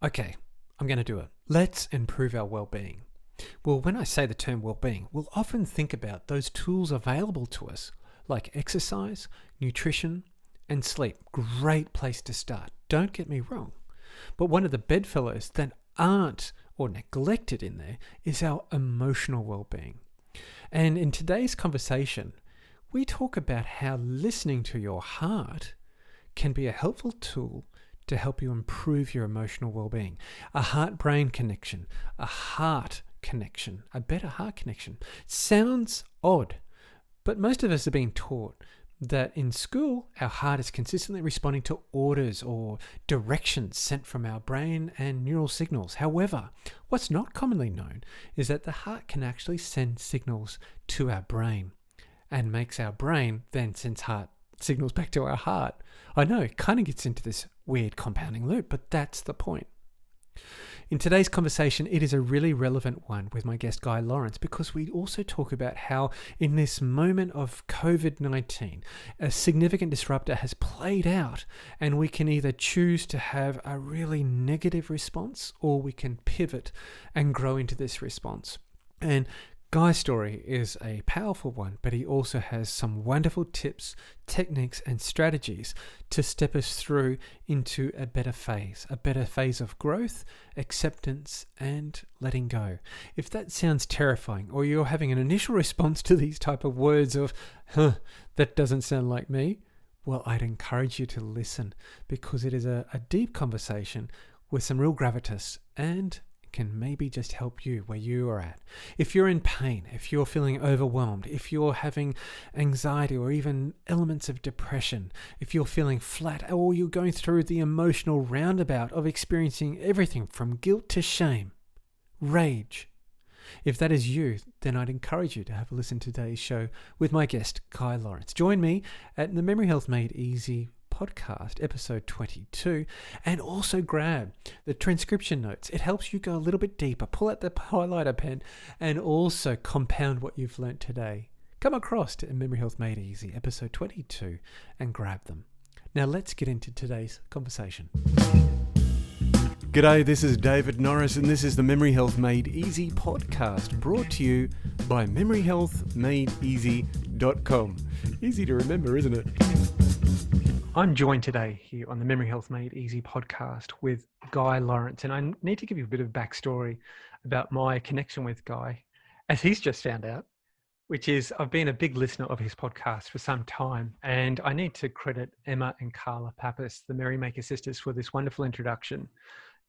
Okay, I'm going to do it. Let's improve our well-being. Well, when I say the term well-being, we'll often think about those tools available to us, like exercise, nutrition, and sleep. Great place to start. Don't get me wrong. But one of the bedfellows that aren't or neglected in there is our emotional well-being. And in today's conversation, we talk about how listening to your heart can be a helpful tool to help you improve your emotional well-being. A heart-brain connection, a heart connection, a better heart connection. Sounds odd, but most of us are being taught that in school, our heart is consistently responding to orders or directions sent from our brain and neural signals. However, what's not commonly known is that the heart can actually send signals to our brain and makes our brain then sends heart signals back to our heart. I know it kind of gets into this weird compounding loop, but that's the point. In today's conversation, it is a really relevant one with my guest Guy Lawrence, because we also talk about how in this moment of COVID-19, a significant disruptor has played out, and we can either choose to have a really negative response or we can pivot and grow into this response. And Guy's story is a powerful one, but he also has some wonderful tips, techniques, and strategies to step us through into a better phase of growth, acceptance, and letting go. If that sounds terrifying, or you're having an initial response to these type of words of, that doesn't sound like me, well, I'd encourage you to listen, because it is a deep conversation with some real gravitas and can maybe just help you where you are at. If you're in pain, if you're feeling overwhelmed, if you're having anxiety or even elements of depression, if you're feeling flat, or you're going through the emotional roundabout of experiencing everything from guilt to shame, rage. If that is you, then I'd encourage you to have a listen to today's show with my guest, Guy Lawrence. Join me at the Memory Health Made Easy podcast, episode 22, and also grab the transcription notes. It helps you go a little bit deeper. Pull out the highlighter pen and also compound what you've learned today. Come across to Memory Health Made Easy, episode 22, and grab them. Now let's get into today's conversation. G'day, this is David Norris, and this is the Memory Health Made Easy podcast, brought to you by memoryhealthmadeeasy.com. Easy to remember, isn't it? I'm joined today here on the Memory Health Made Easy podcast with Guy Lawrence, and I need to give you a bit of backstory about my connection with Guy, as he's just found out, which is I've been a big listener of his podcast for some time, and I need to credit Emma and Carla Pappas, the Merrymaker sisters, for this wonderful introduction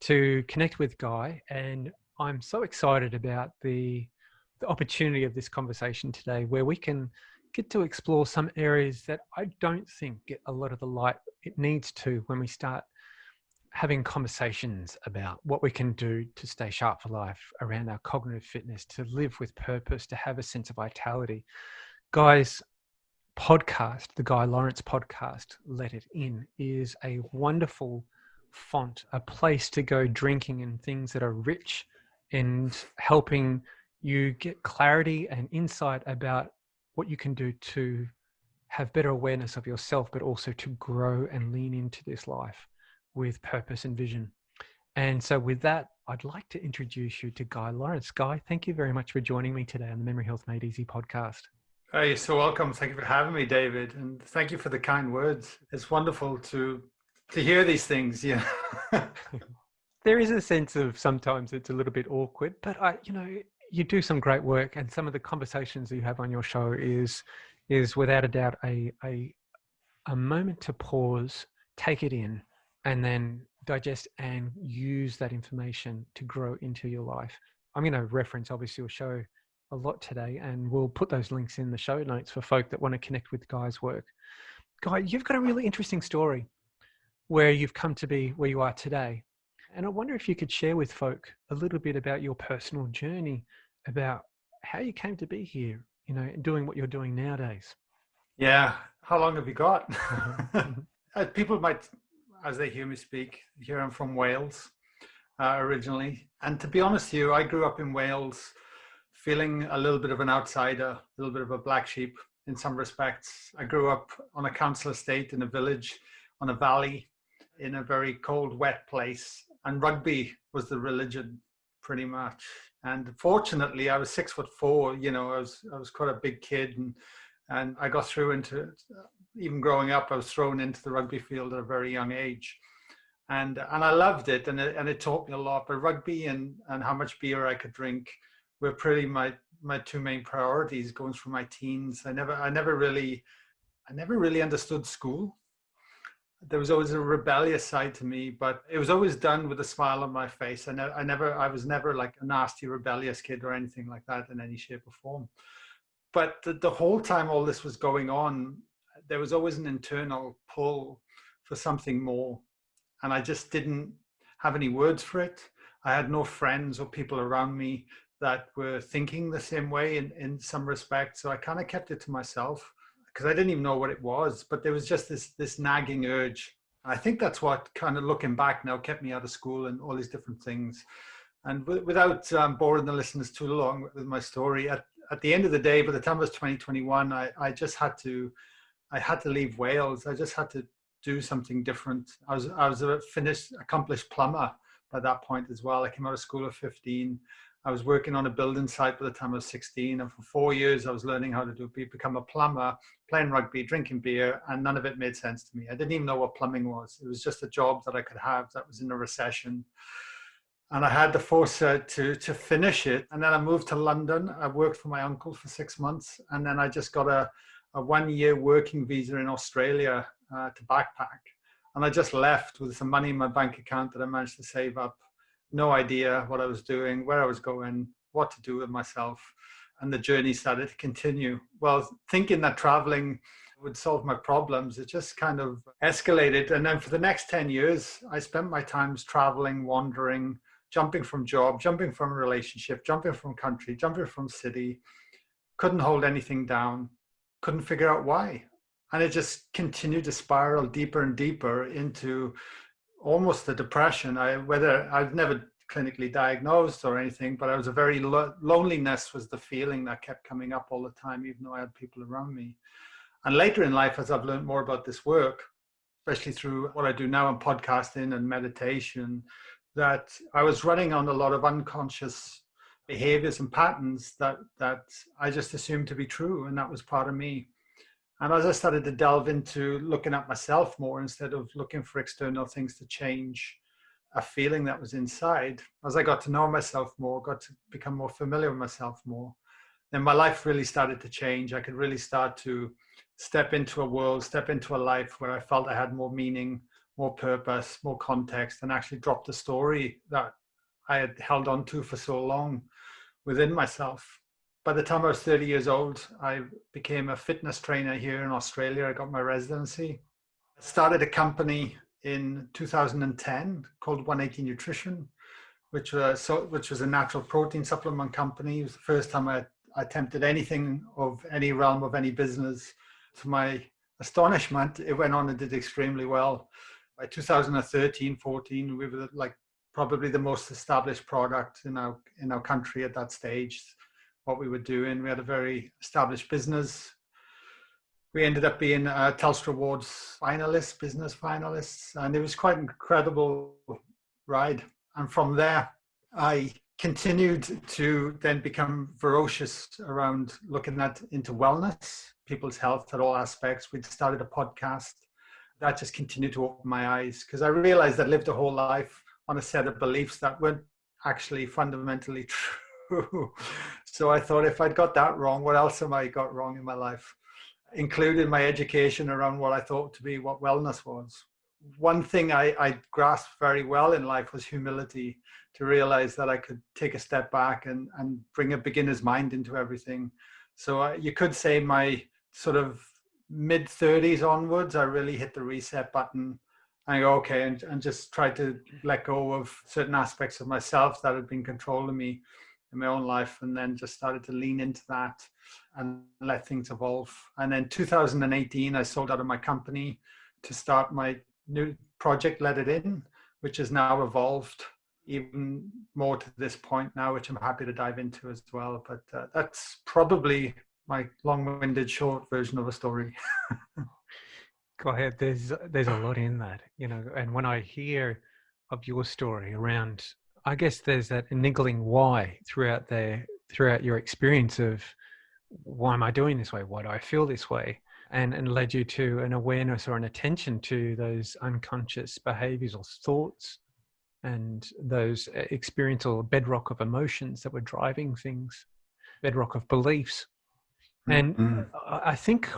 to connect with Guy. And I'm so excited about the opportunity of this conversation today, where we can get to explore some areas that I don't think get a lot of the light it needs to when we start having conversations about what we can do to stay sharp for life around our cognitive fitness, to live with purpose, to have a sense of vitality. Guy's podcast, the Guy Lawrence podcast, Let It In, is a wonderful font, a place to go drinking in things that are rich and helping you get clarity and insight about what you can do to have better awareness of yourself, but also to grow and lean into this life with purpose and vision. And so with that, I'd like to introduce you to Guy Lawrence. Guy, thank you very much for joining me today on the Memory Health Made Easy podcast. Oh, you're so welcome. Thank you for having me, David. And thank you for the kind words. It's wonderful to hear these things. Yeah. There is a sense of sometimes it's a little bit awkward, but you do some great work, and some of the conversations that you have on your show is without a doubt a moment to pause, take it in, and then digest and use that information to grow into your life. I'm going to reference obviously your show a lot today, and we'll put those links in the show notes for folk that want to connect with Guy's work. Guy, you've got a really interesting story where you've come to be where you are today. And I wonder if you could share with folk a little bit about your personal journey, about how you came to be here, doing what you're doing nowadays. Yeah. How long have you got? People might, as they hear me speak, hear I'm from Wales originally. And to be honest with you, I grew up in Wales feeling a little bit of an outsider, a little bit of a black sheep in some respects. I grew up on a council estate in a village, on a valley, in a very cold, wet place. and rugby was the religion pretty much. And fortunately, I was 6'4". I was quite a big kid, and I got through into it. Even growing up, I was thrown into the rugby field at a very young age, and I loved it, and it taught me a lot. But rugby and how much beer I could drink were pretty my two main priorities going through my teens. I never really understood school. There was always a rebellious side to me, but it was always done with a smile on my face. I was never like a nasty, rebellious kid or anything like that in any shape or form. But the whole time all this was going on, there was always an internal pull for something more. And I just didn't have any words for it. I had no friends or people around me that were thinking the same way in some respects. So I kind of kept it to myself because I didn't even know what it was. But there was just this nagging urge. And I think that's what kind of looking back now kept me out of school and all these different things. And without boring the listeners too long with my story, at the end of the day, by the time it was 2021, I just had to leave Wales. I just had to do something different. I was a finished, accomplished plumber by that point as well. I came out of school at 15. I was working on a building site by the time I was 16. And for 4 years, I was learning how to become a plumber, playing rugby, drinking beer, and none of it made sense to me. I didn't even know what plumbing was. It was just a job that I could have that was in a recession. And I had the foresight to finish it. And then I moved to London. I worked for my uncle for 6 months. And then I just got a 1-year working visa in Australia to backpack. And I just left with some money in my bank account that I managed to save up. No idea what I was doing, where I was going, what to do with myself. And the journey started to continue. Well, thinking that traveling would solve my problems, it just kind of escalated. And then for the next 10 years, I spent my times traveling, wandering, jumping from job, jumping from relationship, jumping from country, jumping from city. Couldn't hold anything down, couldn't figure out why. And it just continued to spiral deeper and deeper into almost a depression. I've never clinically diagnosed or anything, but I was a very loneliness was the feeling that kept coming up all the time, even though I had people around me. And later in life, as I've learned more about this work, especially through what I do now in podcasting and meditation, that I was running on a lot of unconscious behaviors and patterns that I just assumed to be true, and that was part of me. And as I started to delve into looking at myself more instead of looking for external things to change a feeling that was inside, as I got to know myself more, got to become more familiar with myself more, then my life really started to change. I could really start to step into a world, step into a life where I felt I had more meaning, more purpose, more context, and actually drop the story that I had held on to for so long within myself. By the time I was 30 years old, I became a fitness trainer here in Australia. I got my residency. I started a company in 2010 called 180 Nutrition, which was a natural protein supplement company. It was the first time I attempted anything of any realm of any business. To my astonishment, it went on and did extremely well. By 2013, 14, we were like probably the most established product in our country at that stage. What we were doing, we had a very established business. We ended up being Telstra Awards finalists, business finalists, and it was quite an incredible ride. And from there, I continued to then become ferocious around looking into wellness, people's health at all aspects. We'd started a podcast that just continued to open my eyes, because I realized I'd lived a whole life on a set of beliefs that weren't actually fundamentally true. So I thought, if I'd got that wrong, what else have I got wrong in my life? Including my education around what I thought to be what wellness was. One thing I grasped very well in life was humility, to realize that I could take a step back and bring a beginner's mind into everything. So you could say my sort of mid-30s onwards, I really hit the reset button and go, okay, and just try to let go of certain aspects of myself that had been controlling me in my own life, and then just started to lean into that and let things evolve. And then 2018, I sold out of my company to start my new project, Let It In, which has now evolved even more to this point now, which I'm happy to dive into as well. But that's probably my long-winded short version of a story. Go ahead. There's a lot in that, and when I hear of your story around, I guess there's that niggling why throughout your experience of why am I doing this way? Why do I feel this way? And led you to an awareness or an attention to those unconscious behaviors or thoughts and those experiential bedrock of emotions that were driving things, bedrock of beliefs. And Mm-hmm. I think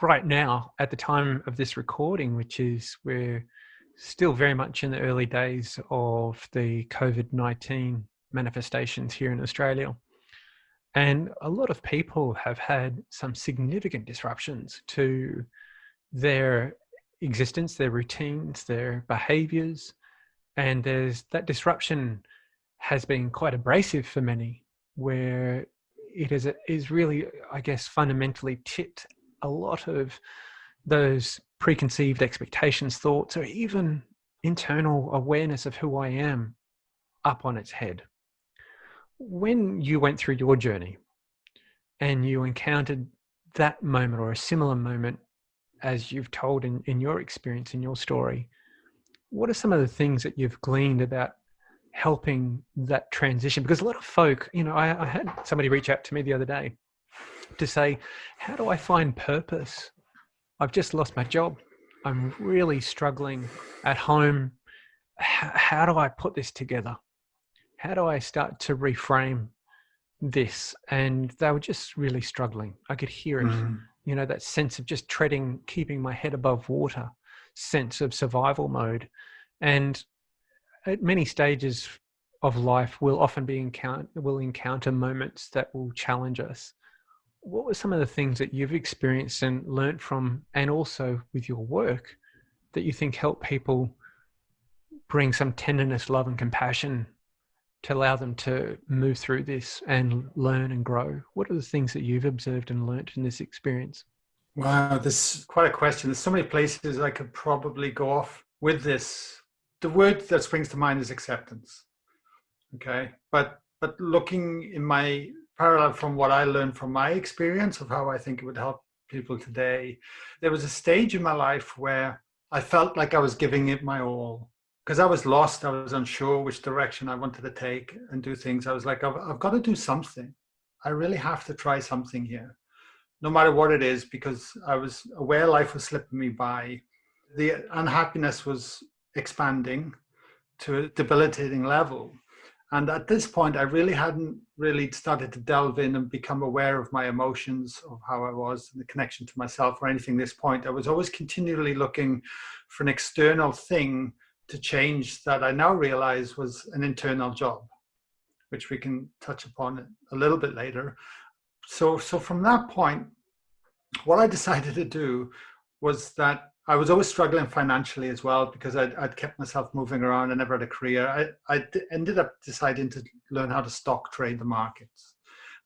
right now, at the time of this recording, which is we're still very much in the early days of the COVID-19 manifestations here in Australia. And a lot of people have had some significant disruptions to their existence, their routines, their behaviors. And there's that disruption has been quite abrasive for many, where it is really, I guess, fundamentally tipped a lot of those preconceived expectations, thoughts, or even internal awareness of who I am up on its head. When you went through your journey and you encountered that moment or a similar moment as you've told in your experience, in your story, what are some of the things that you've gleaned about helping that transition? Because a lot of folk, I had somebody reach out to me the other day to say, how do I find purpose? I've just lost my job. I'm really struggling at home. How do I put this together? How do I start to reframe this? And they were just really struggling. I could hear it, that sense of just keeping my head above water, sense of survival mode. And at many stages of life, we'll often encounter moments that will challenge us. What were some of the things that you've experienced and learnt from, and also with your work, that you think help people bring some tenderness, love, and compassion to allow them to move through this and learn and grow? What are the things that you've observed and learnt in this experience? Wow, this is quite a question. There's so many places I could probably go off with this. The word that springs to mind is acceptance. Okay, but looking in my parallel from what I learned from my experience of how I think it would help people today, there was a stage in my life where I felt like I was giving it my all because I was lost. I was unsure which direction I wanted to take and do things. I was like, I've got to do something. I really have to try something here, no matter what it is, because I was aware life was slipping me by. The unhappiness was expanding to a debilitating level. And at this point, I really hadn't really started to delve in and become aware of my emotions, of how I was, and the connection to myself or anything at this point. I was always continually looking for an external thing to change that I now realize was an internal job, which we can touch upon a little bit later. So from that point, what I decided to do was that I was always struggling financially as well because I'd kept myself moving around. I never had a career. I ended up deciding to learn how to stock trade the markets.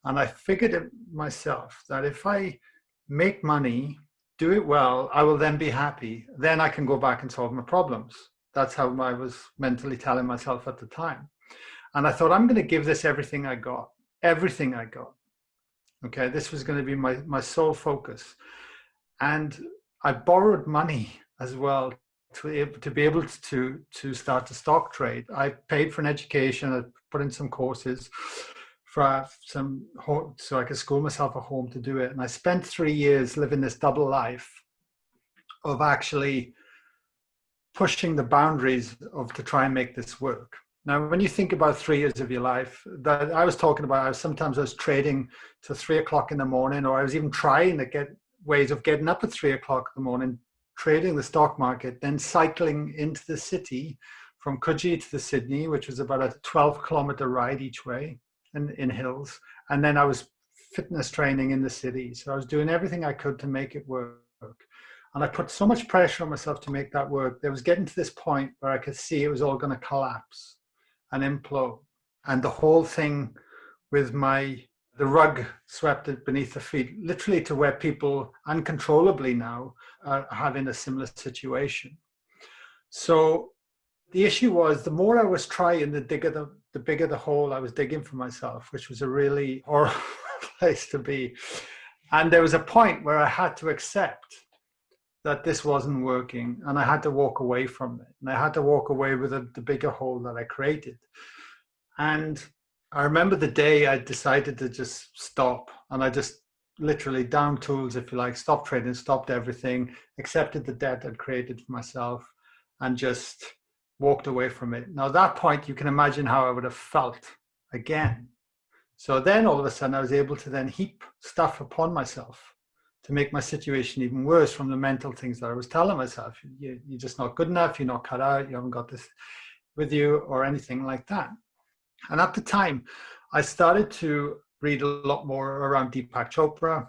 And I figured it myself that if I make money, do it well, I will then be happy. Then I can go back and solve my problems. That's how I was mentally telling myself at the time. And I thought, I'm going to give this everything I got. Everything I got. Okay, this was going to be my sole focus. And I borrowed money as well to be able to start to stock trade. I paid for an education. I put in some courses for some home, so I could school myself at home to do it. And I spent 3 years living this double life of actually pushing the boundaries to try and make this work. Now, when you think about 3 years of your life, that I was talking about, sometimes I was trading to 3 o'clock in the morning, or I was even trying to get ways of getting up at 3 o'clock in the morning, trading the stock market, then cycling into the city from Coogee to the Sydney, which was about a 12-kilometer ride each way in hills. And then I was fitness training in the city. So I was doing everything I could to make it work. And I put so much pressure on myself to make that work. That was getting to this point where I could see it was all going to collapse and implode. And the whole thing with the rug swept it beneath the feet, literally to where people uncontrollably now are having a similar situation. So the issue was, the more I was trying, the bigger the hole I was digging for myself, which was a really horrible place to be. And there was a point where I had to accept that this wasn't working, and I had to walk away from it. And I had to walk away with the bigger hole that I created. And I remember the day I decided to just stop, and I just literally down tools, if you like, stopped trading, stopped everything, accepted the debt I'd created for myself, and just walked away from it. Now, at that point, you can imagine how I would have felt again. So then all of a sudden I was able to then heap stuff upon myself to make my situation even worse from the mental things that I was telling myself. You're just not good enough, you're not cut out, you haven't got this with you or anything like that. And at the time, I started to read a lot more around Deepak Chopra,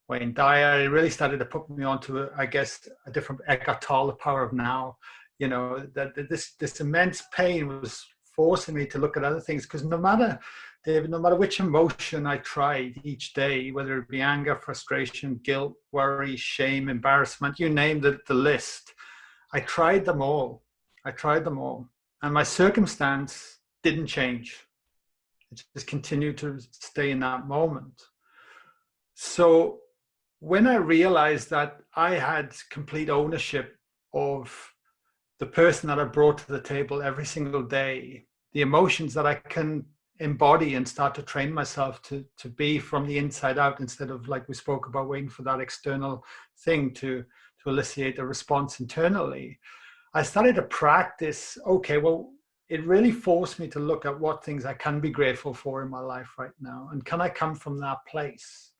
Wayne Dyer. It really started to put me onto, I guess, a different Eckhart Tolle, The Power of Now. You know, that this immense pain was forcing me to look at other things, because no matter, David, no matter which emotion I tried each day, whether it be anger, frustration, guilt, worry, shame, embarrassment, you name the list, I tried them all. And my circumstance didn't change. It just continued to stay in that moment. So when I realized that I had complete ownership of the person that I brought to the table every single day, the emotions that I can embody and start to train myself to be from the inside out, instead of, like we spoke about, waiting for that external thing to elicit a response internally, I started to practice, okay, well, it really forced me to look at what things I can be grateful for in my life right now. And can I come from that place?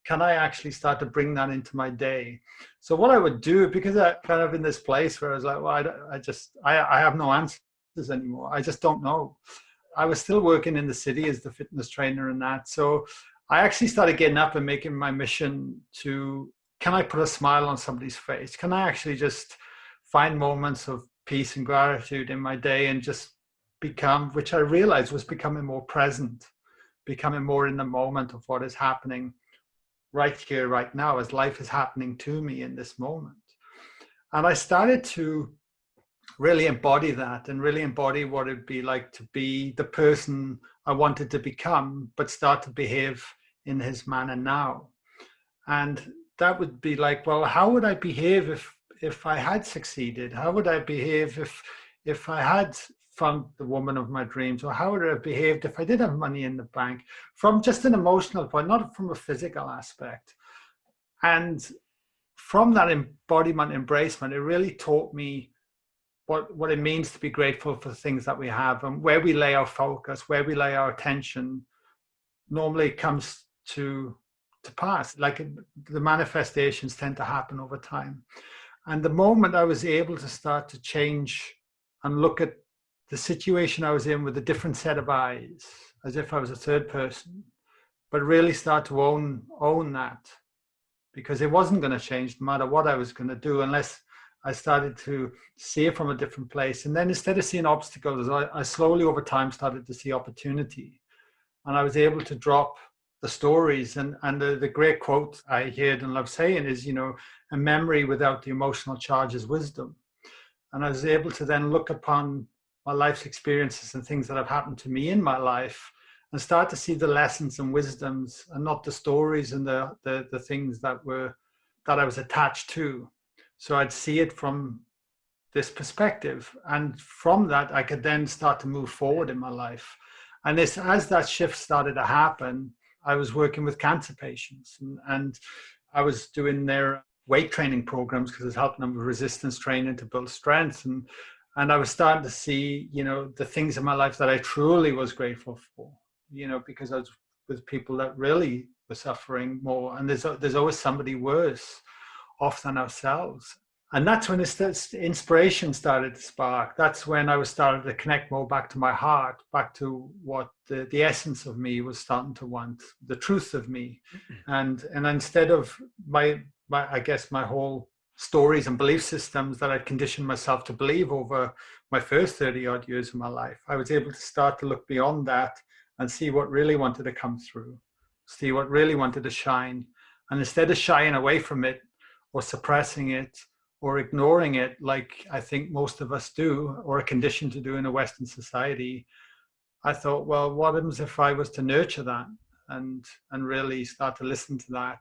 Can I actually start to bring that into my day? So what I would do, because I kind of in this place where I was like, well, I have no answers anymore. I just don't know. I was still working in the city as the fitness trainer and that. So I actually started getting up and making my mission to, can I put a smile on somebody's face? Can I actually just find moments of peace and gratitude in my day and just become, which I realized was becoming more present, becoming more in the moment of what is happening right here, right now, as life is happening to me in this moment. And I started to really embody that, and really embody what it'd be like to be the person I wanted to become, but start to behave in his manner now. And that would be like, well, how would I behave if I had succeeded? How would I behave if I had found the woman of my dreams? Or how would I have behaved if I did have money in the bank? From just an emotional point, not from a physical aspect. And from that embodiment, embracement, it really taught me what it means to be grateful for the things that we have, and where we lay our focus, where we lay our attention, normally comes to pass. Like, the manifestations tend to happen over time. And the moment I was able to start to change and look at the situation I was in with a different set of eyes, as if I was a third person, but really start to own that, because it wasn't going to change no matter what I was going to do, unless I started to see it from a different place. And then instead of seeing obstacles, I slowly over time started to see opportunity. And I was able to drop the stories. And the great quote I heard and love saying is, you know, a memory without the emotional charge is wisdom. And I was able to then look upon my life's experiences and things that have happened to me in my life, and start to see the lessons and wisdoms, and not the stories and the things that I was attached to. So I'd see it from this perspective. And from that, I could then start to move forward in my life. And as that shift started to happen, I was working with cancer patients, and I was doing their weight training programs, because I was helping them with resistance training to build strength. And I was starting to see, you know, the things in my life that I truly was grateful for, you know, because I was with people that really were suffering more. And there's always somebody worse off than ourselves. And that's when inspiration started to spark. That's when I was starting to connect more back to my heart, back to what the essence of me was starting to want, the truth of me. And instead of my I guess my whole stories and belief systems that I'd conditioned myself to believe over my first 30 odd years of my life, I was able to start to look beyond that and see what really wanted to come through, see what really wanted to shine. And instead of shying away from it or suppressing it or ignoring it, like I think most of us do, or are conditioned to do in a Western society, I thought, well, what happens if I was to nurture that and really start to listen to that,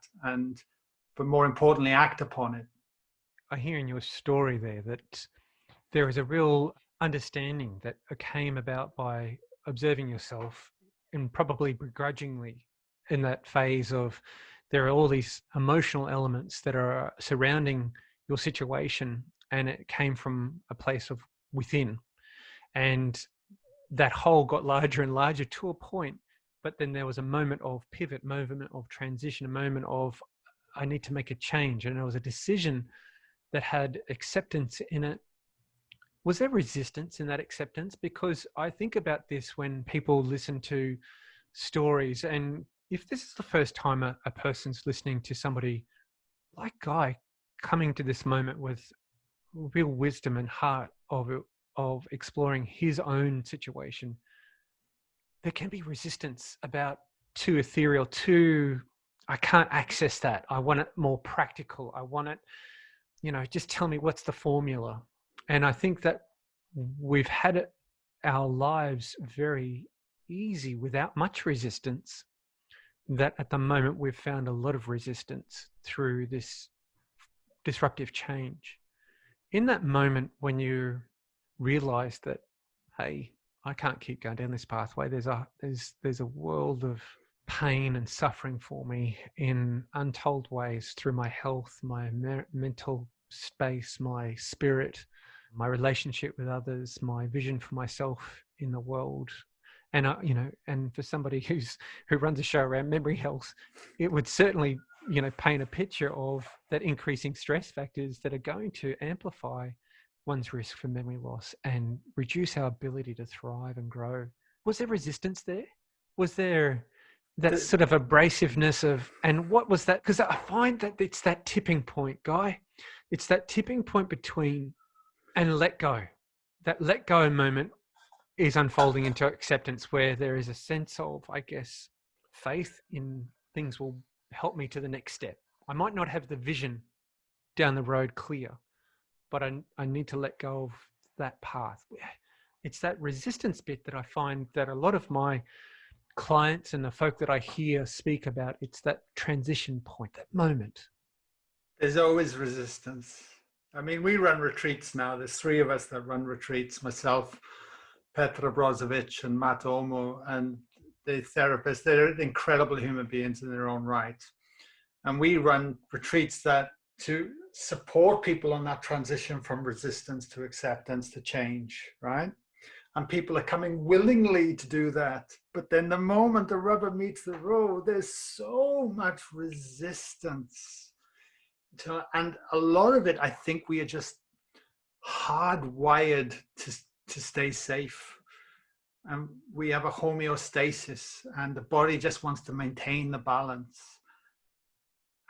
but more importantly, act upon it? I hear in your story there that there is a real understanding that came about by observing yourself, and probably begrudgingly, in that phase of there are all these emotional elements that are surrounding your situation, and it came from a place of within. And that hole got larger and larger to a point, but then there was a moment of pivot, moment of transition, a moment of I need to make a change. And it was a decision that had acceptance in it. Was there resistance in that acceptance? Because I think about this when people listen to stories, and if this is the first time a person's listening to somebody like Guy coming to this moment with real wisdom and heart of exploring his own situation, there can be resistance about too ethereal, too I can't access that. I want it more practical. I want it, just tell me what's the formula. And I think that we've had our lives very easy without much resistance, that at the moment we've found a lot of resistance through this disruptive change. In that moment when you realize that, hey, I can't keep going down this pathway, there's a world of pain and suffering for me in untold ways through my health, my mental space, my spirit, my relationship with others, my vision for myself in the world. And and for somebody who runs a show around memory health, it would certainly paint a picture of that increasing stress factors that are going to amplify one's risk for memory loss and reduce our ability to thrive and grow. Was there resistance there? Was there that sort of abrasiveness and what was that? Because I find that it's that tipping point, Guy. It's that tipping point between and let go. That let go moment is unfolding into acceptance, where there is a sense of, I guess, faith in things will help me to the next step. I might not have the vision down the road clear, but I need to let go of that path. It's that resistance bit that I find that a lot of my clients and the folk that I hear speak about, it's that transition point, that moment. There's always resistance. I mean, we run retreats now. There's three of us that run retreats, myself, Petra Brozovic and Matt Olmo, and the therapists. They're incredible human beings in their own right. And we run retreats to support people on that transition from resistance to acceptance to change, right? And people are coming willingly to do that. But then the moment the rubber meets the road, there's so much resistance. And a lot of it, I think we are just hardwired to stay safe. And we have a homeostasis, and the body just wants to maintain the balance.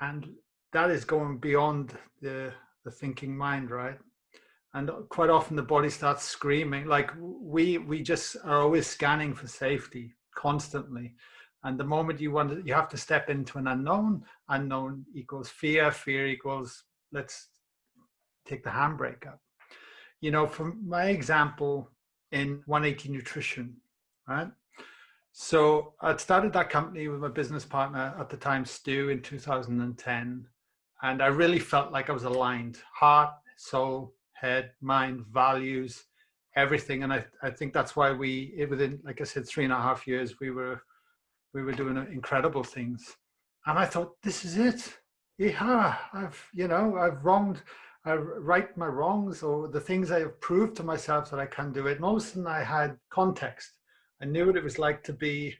And that is going beyond the thinking mind, right? And quite often the body starts screaming. Like we just are always scanning for safety constantly. And the moment you have to step into an unknown equals fear equals let's take the handbrake up. From my example in 180 Nutrition, right? So I'd started that company with my business partner at the time, Stu, in 2010. And I really felt like I was aligned, heart, soul, head, mind, values, everything. And I think that's why within, like I said, 3.5 years, we were doing incredible things. And I thought, this is it. Yeah, I right my wrongs, or the things I have proved to myself that I can do it. And all of a sudden I had context. I knew what it was like to be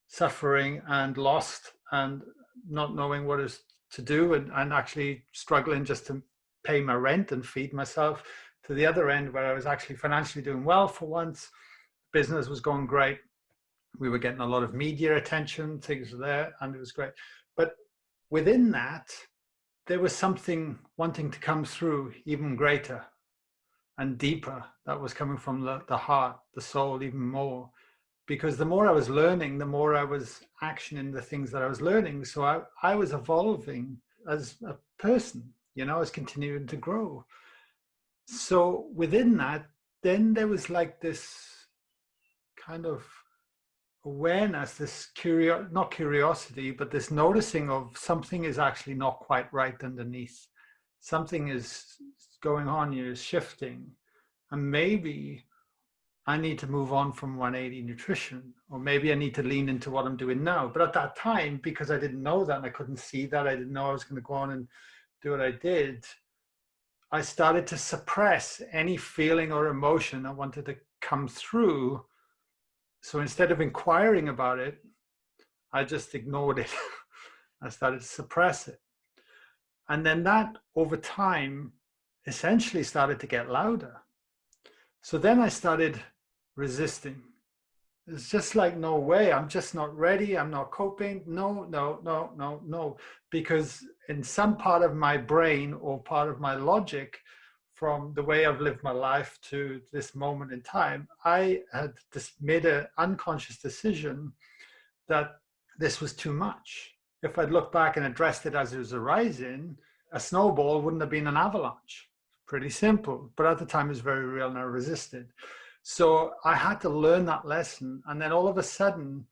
suffering and lost and not knowing what is to do, and actually struggling just to pay my rent and feed myself, to the other end where I was actually financially doing well for once. Business was going great. We were getting a lot of media attention, things were there, and it was great. But within that, there was something wanting to come through even greater and deeper that was coming from the heart, the soul, even more. Because the more I was learning, the more I was actioning the things that I was learning. So I was evolving as a person, I was continuing to grow. So within that, then there was like this kind of awareness, this not curiosity, but this noticing of something is actually not quite right underneath. something is going on here, is shifting, and maybe I need to move on from 180 nutrition, or maybe I need to lean into what I'm doing now. But at that time, because I didn't know that and I couldn't see that, I didn't know I was going to go on and do what I did, I started to suppress any feeling or emotion that wanted to come through. So instead of inquiring about it, I just ignored it. I started to suppress it. And then that over time essentially started to get louder. So then I started resisting. It's just like, no way, I'm just not ready. I'm not coping. No, no, no, no, no. Because in some part of my brain or part of my logic, from the way I've lived my life to this moment in time, I had just made an unconscious decision that this was too much. If I'd looked back and addressed it as it was arising, a snowball wouldn't have been an avalanche. Pretty simple. But at the time, it was very real and I resisted. So I had to learn that lesson. And then all of a sudden,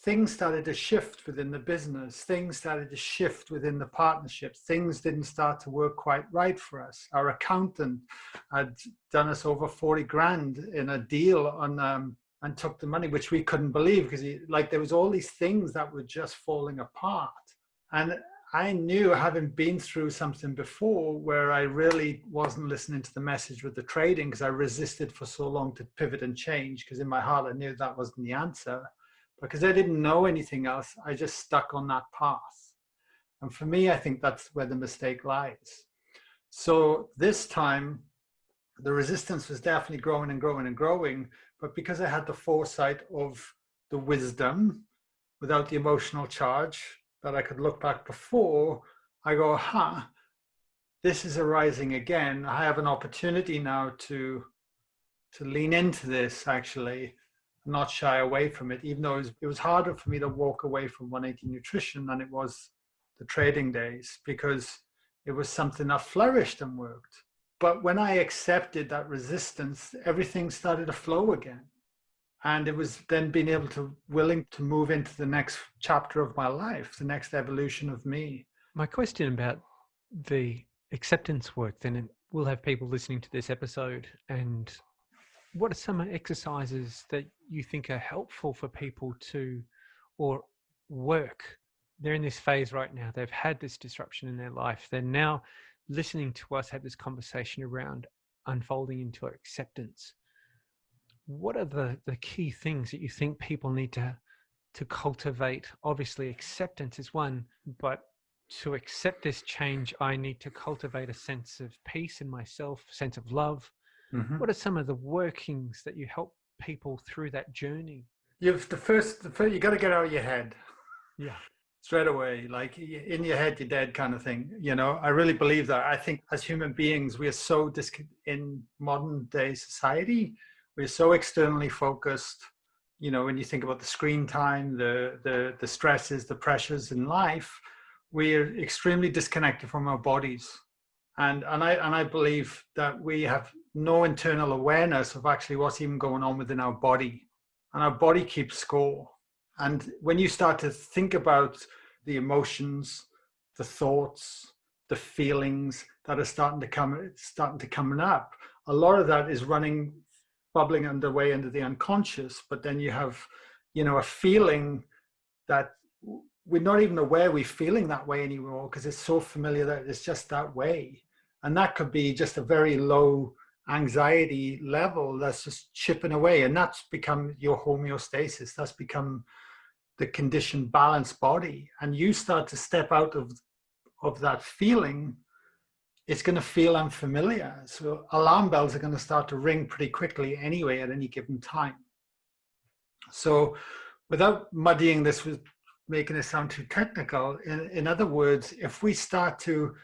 things started to shift within the business. Things started to shift within the partnership. Things didn't start to work quite right for us. Our accountant had done us over 40 grand in a deal on, and took the money, which we couldn't believe because there was all these things that were just falling apart. And I knew, having been through something before where I really wasn't listening to the message with the trading because I resisted for so long to pivot and change, because in my heart I knew that wasn't the answer. Because I didn't know anything else, I just stuck on that path. And for me, I think that's where the mistake lies. So this time, the resistance was definitely growing and growing and growing. But because I had the foresight of the wisdom without the emotional charge, that I could look back before, I go, this is arising again. I have an opportunity now to lean into this, actually, not shy away from it, even though it was harder for me to walk away from 180 nutrition than it was the trading days, because it was something that flourished and worked. But when I accepted that resistance, everything started to flow again. And it was then being able to, willing to move into the next chapter of my life, the next evolution of me. My question about the acceptance work, then we'll have people listening to this episode, and what are some exercises that you think are helpful for people to, or work? They're in this phase right now. They've had this disruption in their life. They're now listening to us have this conversation around unfolding into acceptance. What are the key things that you think people need to cultivate? Obviously, acceptance is one, but to accept this change, I need to cultivate a sense of peace in myself, a sense of love. Mm-hmm. What are some of the workings that you help people through that journey? You've the first you got to get out of your head. Yeah. Straight away, like in your head, you're dead kind of thing. You know, I really believe that. I think as human beings, we are so in modern day society, we're so externally focused. You know, when you think about the screen time, the stresses, the pressures in life, we're extremely disconnected from our bodies. And I believe that we have no internal awareness of actually what's even going on within our body. And our body keeps score. And when you start to think about the emotions, the thoughts, the feelings that are starting to come up, a lot of that is bubbling underway into the unconscious. But then you have, you know, a feeling that we're not even aware we're feeling that way anymore because it's so familiar that it's just that way. And that could be just a very low anxiety level that's just chipping away. And that's become your homeostasis. That's become the conditioned, balanced body. And you start to step out of that feeling, it's going to feel unfamiliar. So alarm bells are going to start to ring pretty quickly anyway at any given time. So without muddying this with making it sound too technical, in other words, if we start to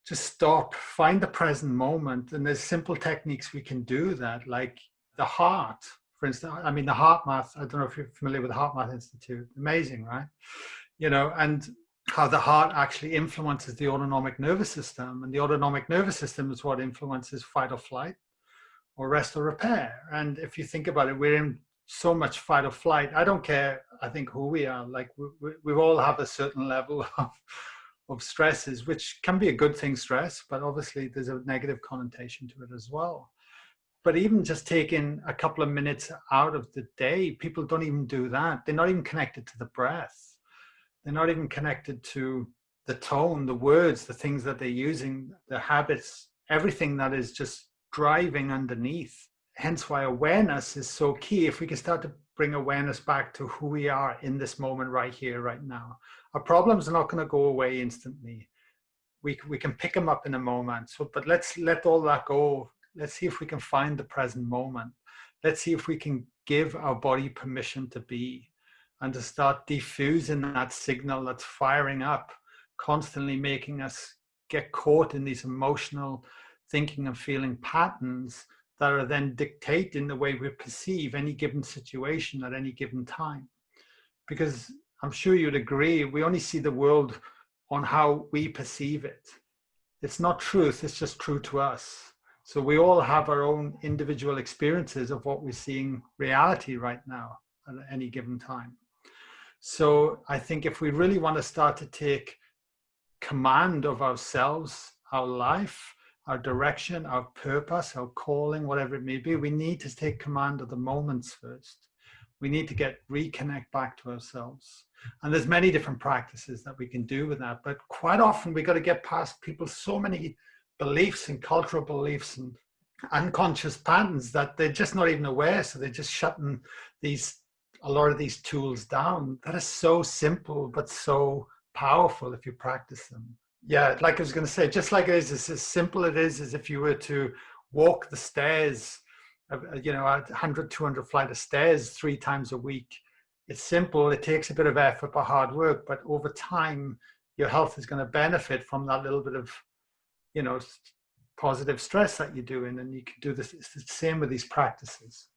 just stop, find the present moment, and there's simple techniques we can do that, like the heart, for instance. I mean, the heart math, I don't know if you're familiar with the Heart Math Institute. Amazing, right? You know, and how the heart actually influences the autonomic nervous system. And the autonomic nervous system is what influences fight or flight or rest or repair. And if you think about it, we're in so much fight or flight. I don't care, I think, who we are. Like we all have a certain level of stresses, which can be a good thing, stress, but obviously there's a negative connotation to it as well. But even just taking a couple of minutes out of the day, people don't even do that. They're not even connected to the breath. They're not even connected to the tone, the words, the things that they're using, the habits, everything that is just driving underneath. Hence why awareness is so key. If we can start to bring awareness back to who we are in this moment, right here, right now. Our problems are not going to go away instantly. We can pick them up in a moment. So, but let's let all that go. Let's see if we can find the present moment. Let's see if we can give our body permission to be and to start diffusing that signal that's firing up, constantly making us get caught in these emotional thinking and feeling patterns that are then dictating the way we perceive any given situation at any given time. Because I'm sure you'd agree, we only see the world on how we perceive it. It's not truth, it's just true to us. So we all have our own individual experiences of what we're seeing reality right now at any given time. So I think if we really want to start to take command of ourselves, our life, our direction, our purpose, our calling, whatever it may be, we need to take command of the moments first. We need to reconnect back to ourselves. And there's many different practices that we can do with that. But quite often we got to get past people's so many beliefs and cultural beliefs and unconscious patterns that they're just not even aware. So they're just shutting a lot of these tools down that are so simple, but so powerful if you practice them. Yeah, like I was going to say, just like it is, it's as simple it is as if you were to walk the stairs, a 100, 200 flight of stairs 3 times a week. It's simple. It takes a bit of effort, but hard work. But over time, your health is going to benefit from that little bit of, positive stress that you're doing. And you can do this. It's the same with these practices.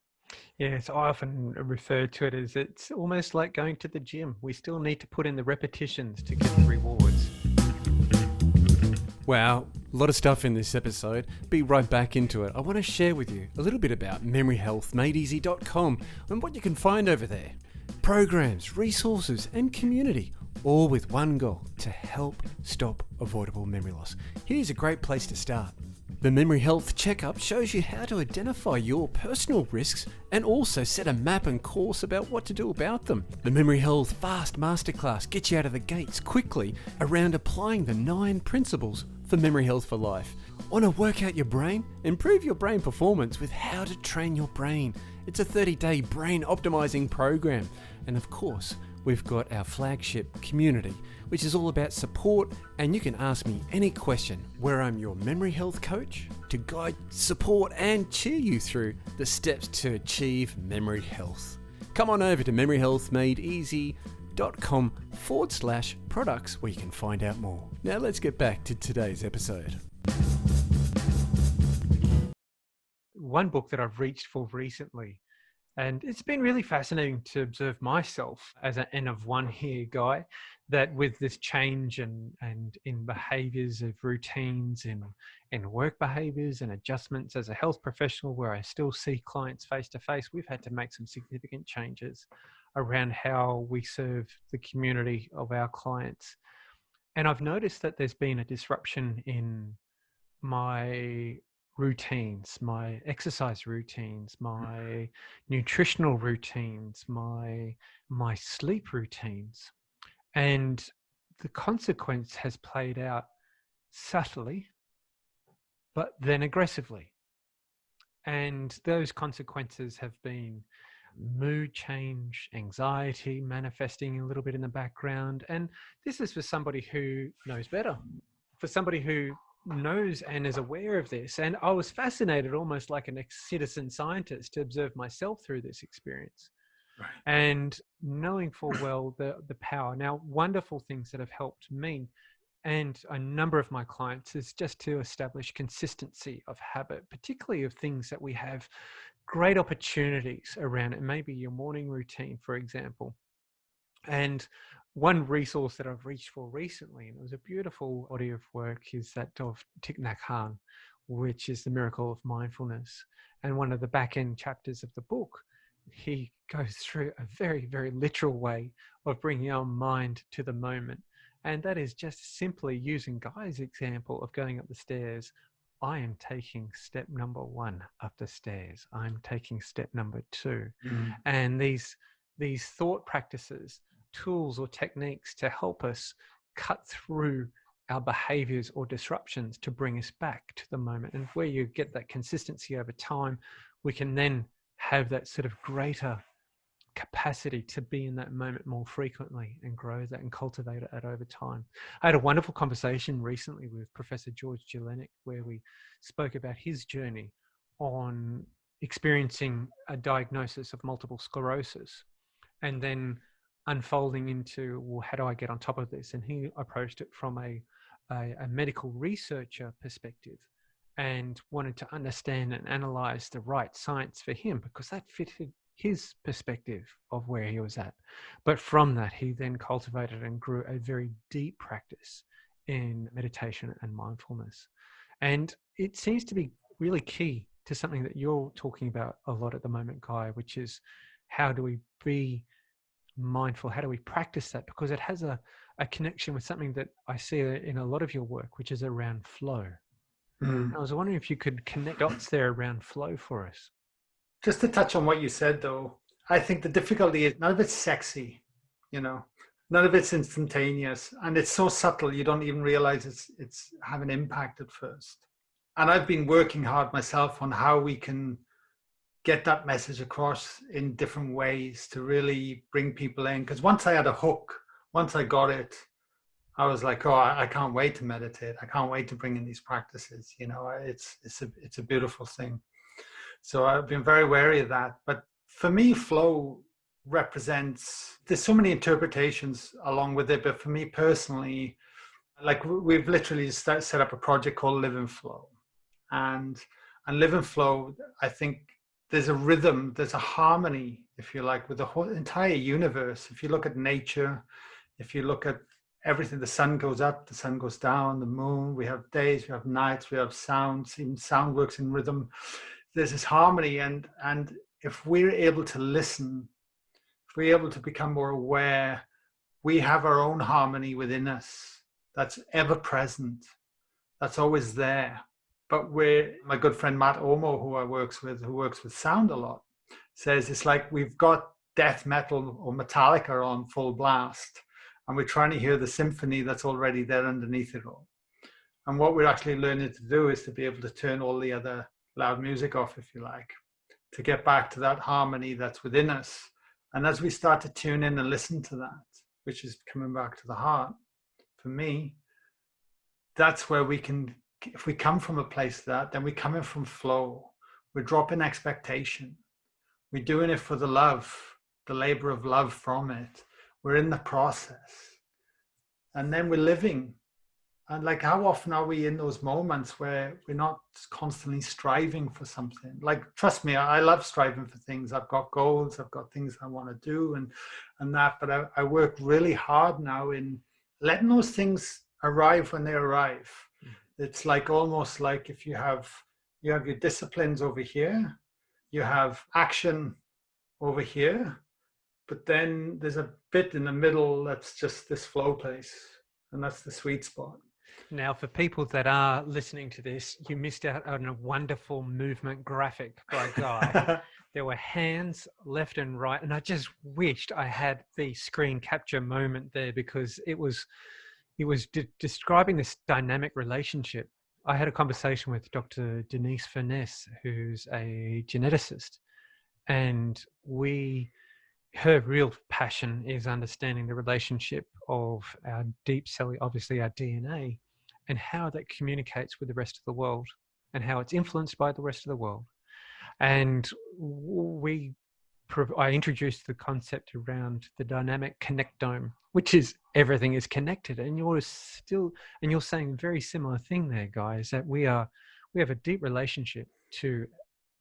Yeah, so I often refer to it as it's almost like going to the gym. We still need to put in the repetitions to get the rewards. Wow, a lot of stuff in this episode. Be right back into it. I want to share with you a little bit about memoryhealthmadeeasy.com and what you can find over there. Programs, resources, and community, all with one goal: to help stop avoidable memory loss. Here's a great place to start. The Memory Health Checkup shows you how to identify your personal risks and also set a map and course about what to do about them. The Memory Health Fast Masterclass gets you out of the gates quickly around applying the 9 principles for memory health for life. Want to work out your brain? Improve your brain performance with How to Train Your Brain. It's a 30-day brain optimizing program. And of course, we've got our flagship community, which is all about support, and you can ask me any question, where I'm your memory health coach to guide, support, and cheer you through the steps to achieve memory health. Come on over to memoryhealthmadeeasy.com/products where you can find out more. Now let's get back to today's episode. One book that I've reached for recently, and it's been really fascinating to observe myself as an N of one here guy, that with this change and in behaviors of routines and work behaviors and adjustments as a health professional, where I still see clients face to face, we've had to make some significant changes around how we serve the community of our clients. And I've noticed that there's been a disruption in my routines, my exercise routines, my nutritional routines, my sleep routines. And the consequence has played out subtly, but then aggressively. And those consequences have been mood change, anxiety manifesting a little bit in the background. And this is for somebody who knows better, for somebody who knows and is aware of this. And I was fascinated, almost like an ex-citizen scientist, to observe myself through this experience. Right. And knowing full well the power. Now, wonderful things that have helped me and a number of my clients is just to establish consistency of habit, particularly of things that we have great opportunities around it. Maybe your morning routine, for example. And one resource that I've reached for recently, and it was a beautiful body of work, is that of Thich Nhat Hanh, which is The Miracle of Mindfulness. And one of the back end chapters of the book, he goes through a very, very literal way of bringing our mind to the moment And that is just simply using Guy's example of going up the stairs. I am taking step number 1 up the stairs. I'm taking step number 2. Mm. And these thought practices, tools or techniques to help us cut through our behaviors or disruptions to bring us back to the moment. And where you get that consistency over time, we can then have that sort of greater capacity to be in that moment more frequently and grow that and cultivate it over time. I had a wonderful conversation recently with Professor George Jelenic where we spoke about his journey on experiencing a diagnosis of multiple sclerosis and then unfolding into, well, how do I get on top of this? And he approached it from a medical researcher perspective and wanted to understand and analyze the right science for him because that fitted his perspective of where he was at. But from that, he then cultivated and grew a very deep practice in meditation and mindfulness. And it seems to be really key to something that you're talking about a lot at the moment, Guy, which is how do we be mindful? How do we practice that? Because it has a connection with something that I see in a lot of your work, which is around flow. Mm. I was wondering if you could connect dots there around flow for us. Just to touch on what you said, though, I think the difficulty is none of it's sexy, none of it's instantaneous, and it's so subtle you don't even realize it's having impact at first. And I've been working hard myself on how we can get that message across in different ways to really bring people in. Because once I had a hook, once I got it, I was like, oh, I can't wait to meditate. I can't wait to bring in these practices. It's a beautiful thing. So I've been very wary of that. But for me, flow represents, there's so many interpretations along with it. But for me personally, like we've literally set up a project called Live and Flow. And Live and Flow, I think there's a rhythm, there's a harmony, if you like, with the whole entire universe. If you look at nature, if you look at everything, the sun goes up, the sun goes down, the moon, we have days, we have nights, we have sounds, even sound works in rhythm. There's this harmony, and if we're able to listen, if we're able to become more aware, we have our own harmony within us that's ever present, that's always there. But my good friend Matt Omo, who works with sound a lot, says it's like we've got death metal or Metallica on full blast, and we're trying to hear the symphony that's already there underneath it all. And what we're actually learning to do is to be able to turn all the other loud music off, if you like, to get back to that harmony that's within us. And as we start to tune in and listen to that, which is coming back to the heart, for me, that's where we can, if we come from a place that, then we come in from flow. We're dropping expectation. We're doing it for the love, the labor of love from it. We're in the process. And then we're living. And like, how often are we in those moments where we're not constantly striving for something? Like, trust me, I love striving for things. I've got goals, I've got things I want to do and that, but I work really hard now in letting those things arrive when they arrive. It's like almost like if you have your disciplines over here, you have action over here, but then there's a bit in the middle that's just this flow place, and that's the sweet spot. Now, for people that are listening to this, you missed out on a wonderful movement graphic by Guy. There were hands left and right, and I just wished I had the screen capture moment there because it was describing this dynamic relationship. I had a conversation with Dr. Denise Furness, who's a geneticist, and her real passion is understanding the relationship of our deep cell, obviously our DNA, and how that communicates with the rest of the world and how it's influenced by the rest of the world. And I introduced the concept around the dynamic connectome, which is everything is connected. And you're saying a very similar thing there, guys, that we have a deep relationship to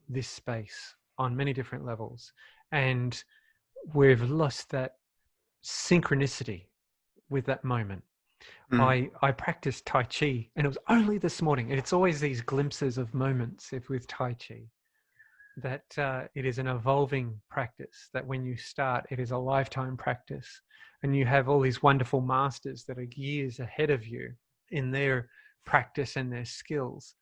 this space on many different levels. And we've lost that synchronicity with that moment. I practiced Tai Chi, and it was only this morning, and it's always these glimpses of moments with Tai Chi. that it is an evolving practice, that when you start, it is a lifetime practice. And you have all these wonderful masters that are years ahead of you in their practice and their skills.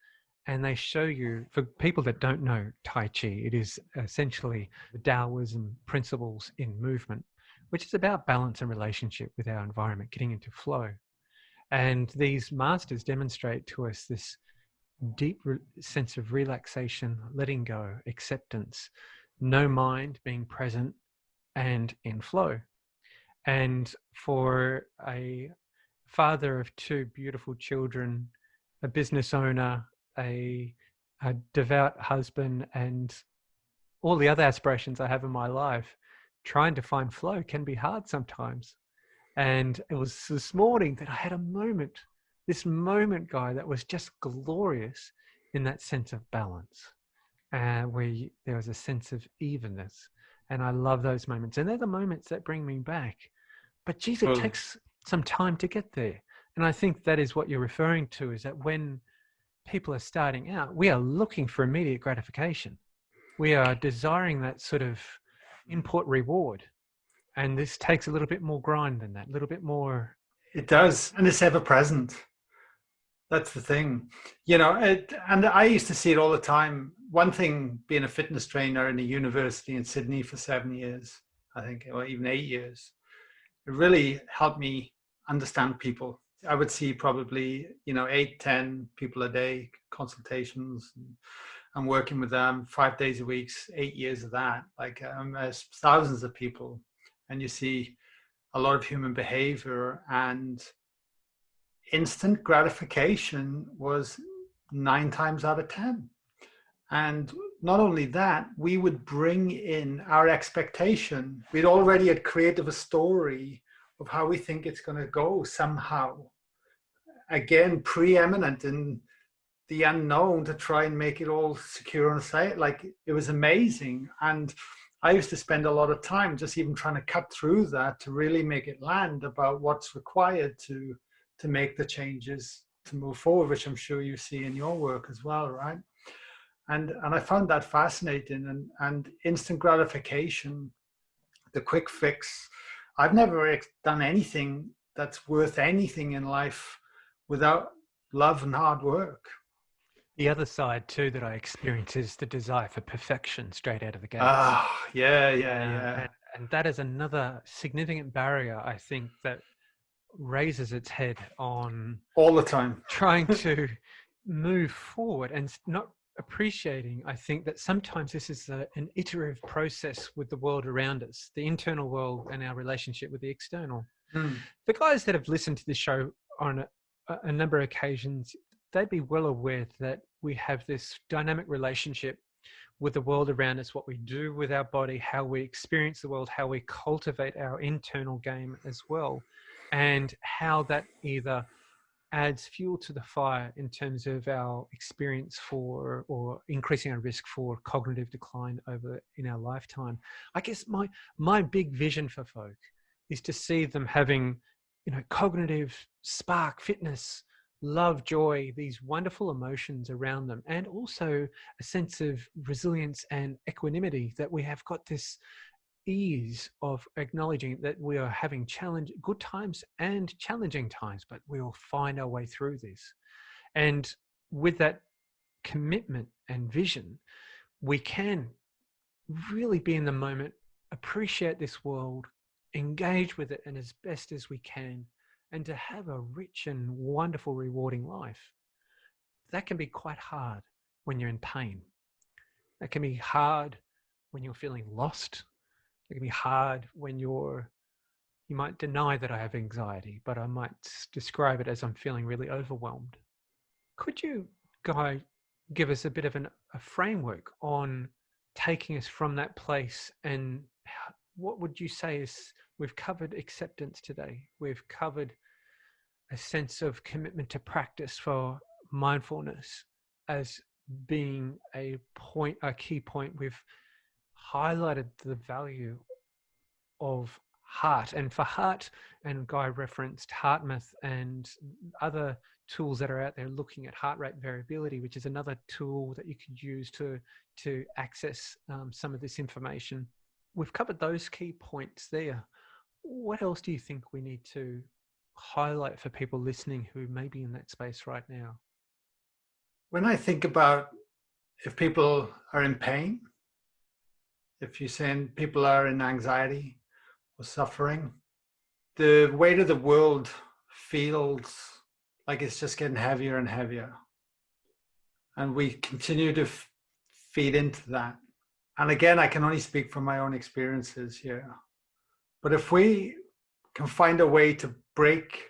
And they show you, for people that don't know Tai Chi, it is essentially the Taoism principles in movement, which is about balance and relationship with our environment, getting into flow. And these masters demonstrate to us this deep sense of relaxation, letting go, acceptance, no mind, being present and in flow. And for a father of two beautiful children, a business owner, a, a devout husband, and all the other aspirations I have in my life, trying to find flow can be hard sometimes. And it was this morning that I had a moment, this moment, Guy, that was just glorious in that sense of balance, where there was a sense of evenness. And I love those moments. And they're the moments that bring me back. But geez, it Well, takes some time to get there. And I think that is what you're referring to, is that when people are starting out, we are looking for immediate gratification. We are desiring that sort of input reward. And this takes a little bit more grind than that, a little bit more. it does, and it's ever present. That's the thing, and I used to see it all the time. One thing, being a fitness trainer in a university in Sydney for 7 years, I think, or even 8 years, it really helped me understand people. I would see probably, 8, 10 people a day, consultations, and I'm working with them 5 days a week, 8 years of that. Like, there's thousands of people, and you see a lot of human behavior, and instant gratification was 9 times out of 10. And not only that, we would bring in our expectation. We'd already had created a story of how we think it's going to go somehow. Again, preeminent in the unknown to try and make it all secure and safe. Like, it was amazing. And I used to spend a lot of time just even trying to cut through that to really make it land about what's required to make the changes to move forward, which I'm sure you see in your work as well, right? And I found that fascinating. And instant gratification, the quick fix. I've never done anything that's worth anything in life without love and hard work. The other side too that I experience is the desire for perfection straight out of the gates. Ah, yeah, yeah, yeah. And that is another significant barrier, I think, that raises its head on All the time. trying to move forward and not appreciating, I think, that sometimes this is an iterative process with the world around us, the internal world and our relationship with the external. The guys that have listened to this show on a number of occasions, they'd be well aware that we have this dynamic relationship with the world around us, what we do with our body, how we experience the world, how we cultivate our internal game as well, and how that either adds fuel to the fire in terms of our experience for, or increasing our risk for, cognitive decline over in our lifetime. I guess my big vision for folk is to see them having, cognitive spark, fitness, love, joy, these wonderful emotions around them, and also a sense of resilience and equanimity, that we have got this ease of acknowledging that we are having good times and challenging times, but we will find our way through this. And with that commitment and vision, we can really be in the moment, appreciate this world, engage with it and as best as we can, and to have a rich and wonderful, rewarding life. That can be quite hard when you're in pain. That can be hard when you're feeling lost. It can be hard when you might deny that I have anxiety, but I might describe it as I'm feeling really overwhelmed. Could you, Guy, give us a bit of a framework on taking us from that place? And what would you say is, we've covered acceptance today. We've covered a sense of commitment to practice for mindfulness as being a key point. We've highlighted the value of heart. And for heart, and Guy referenced HeartMath and other tools that are out there looking at heart rate variability, which is another tool that you could use to access some of this information. We've covered those key points there. What else do you think we need to highlight for people listening who may be in that space right now? When I think about if people are in pain, if you're saying people are in anxiety or suffering, the weight of the world feels like it's just getting heavier and heavier. And we continue to feed into that. And again, I can only speak from my own experiences here. But if we can find a way to break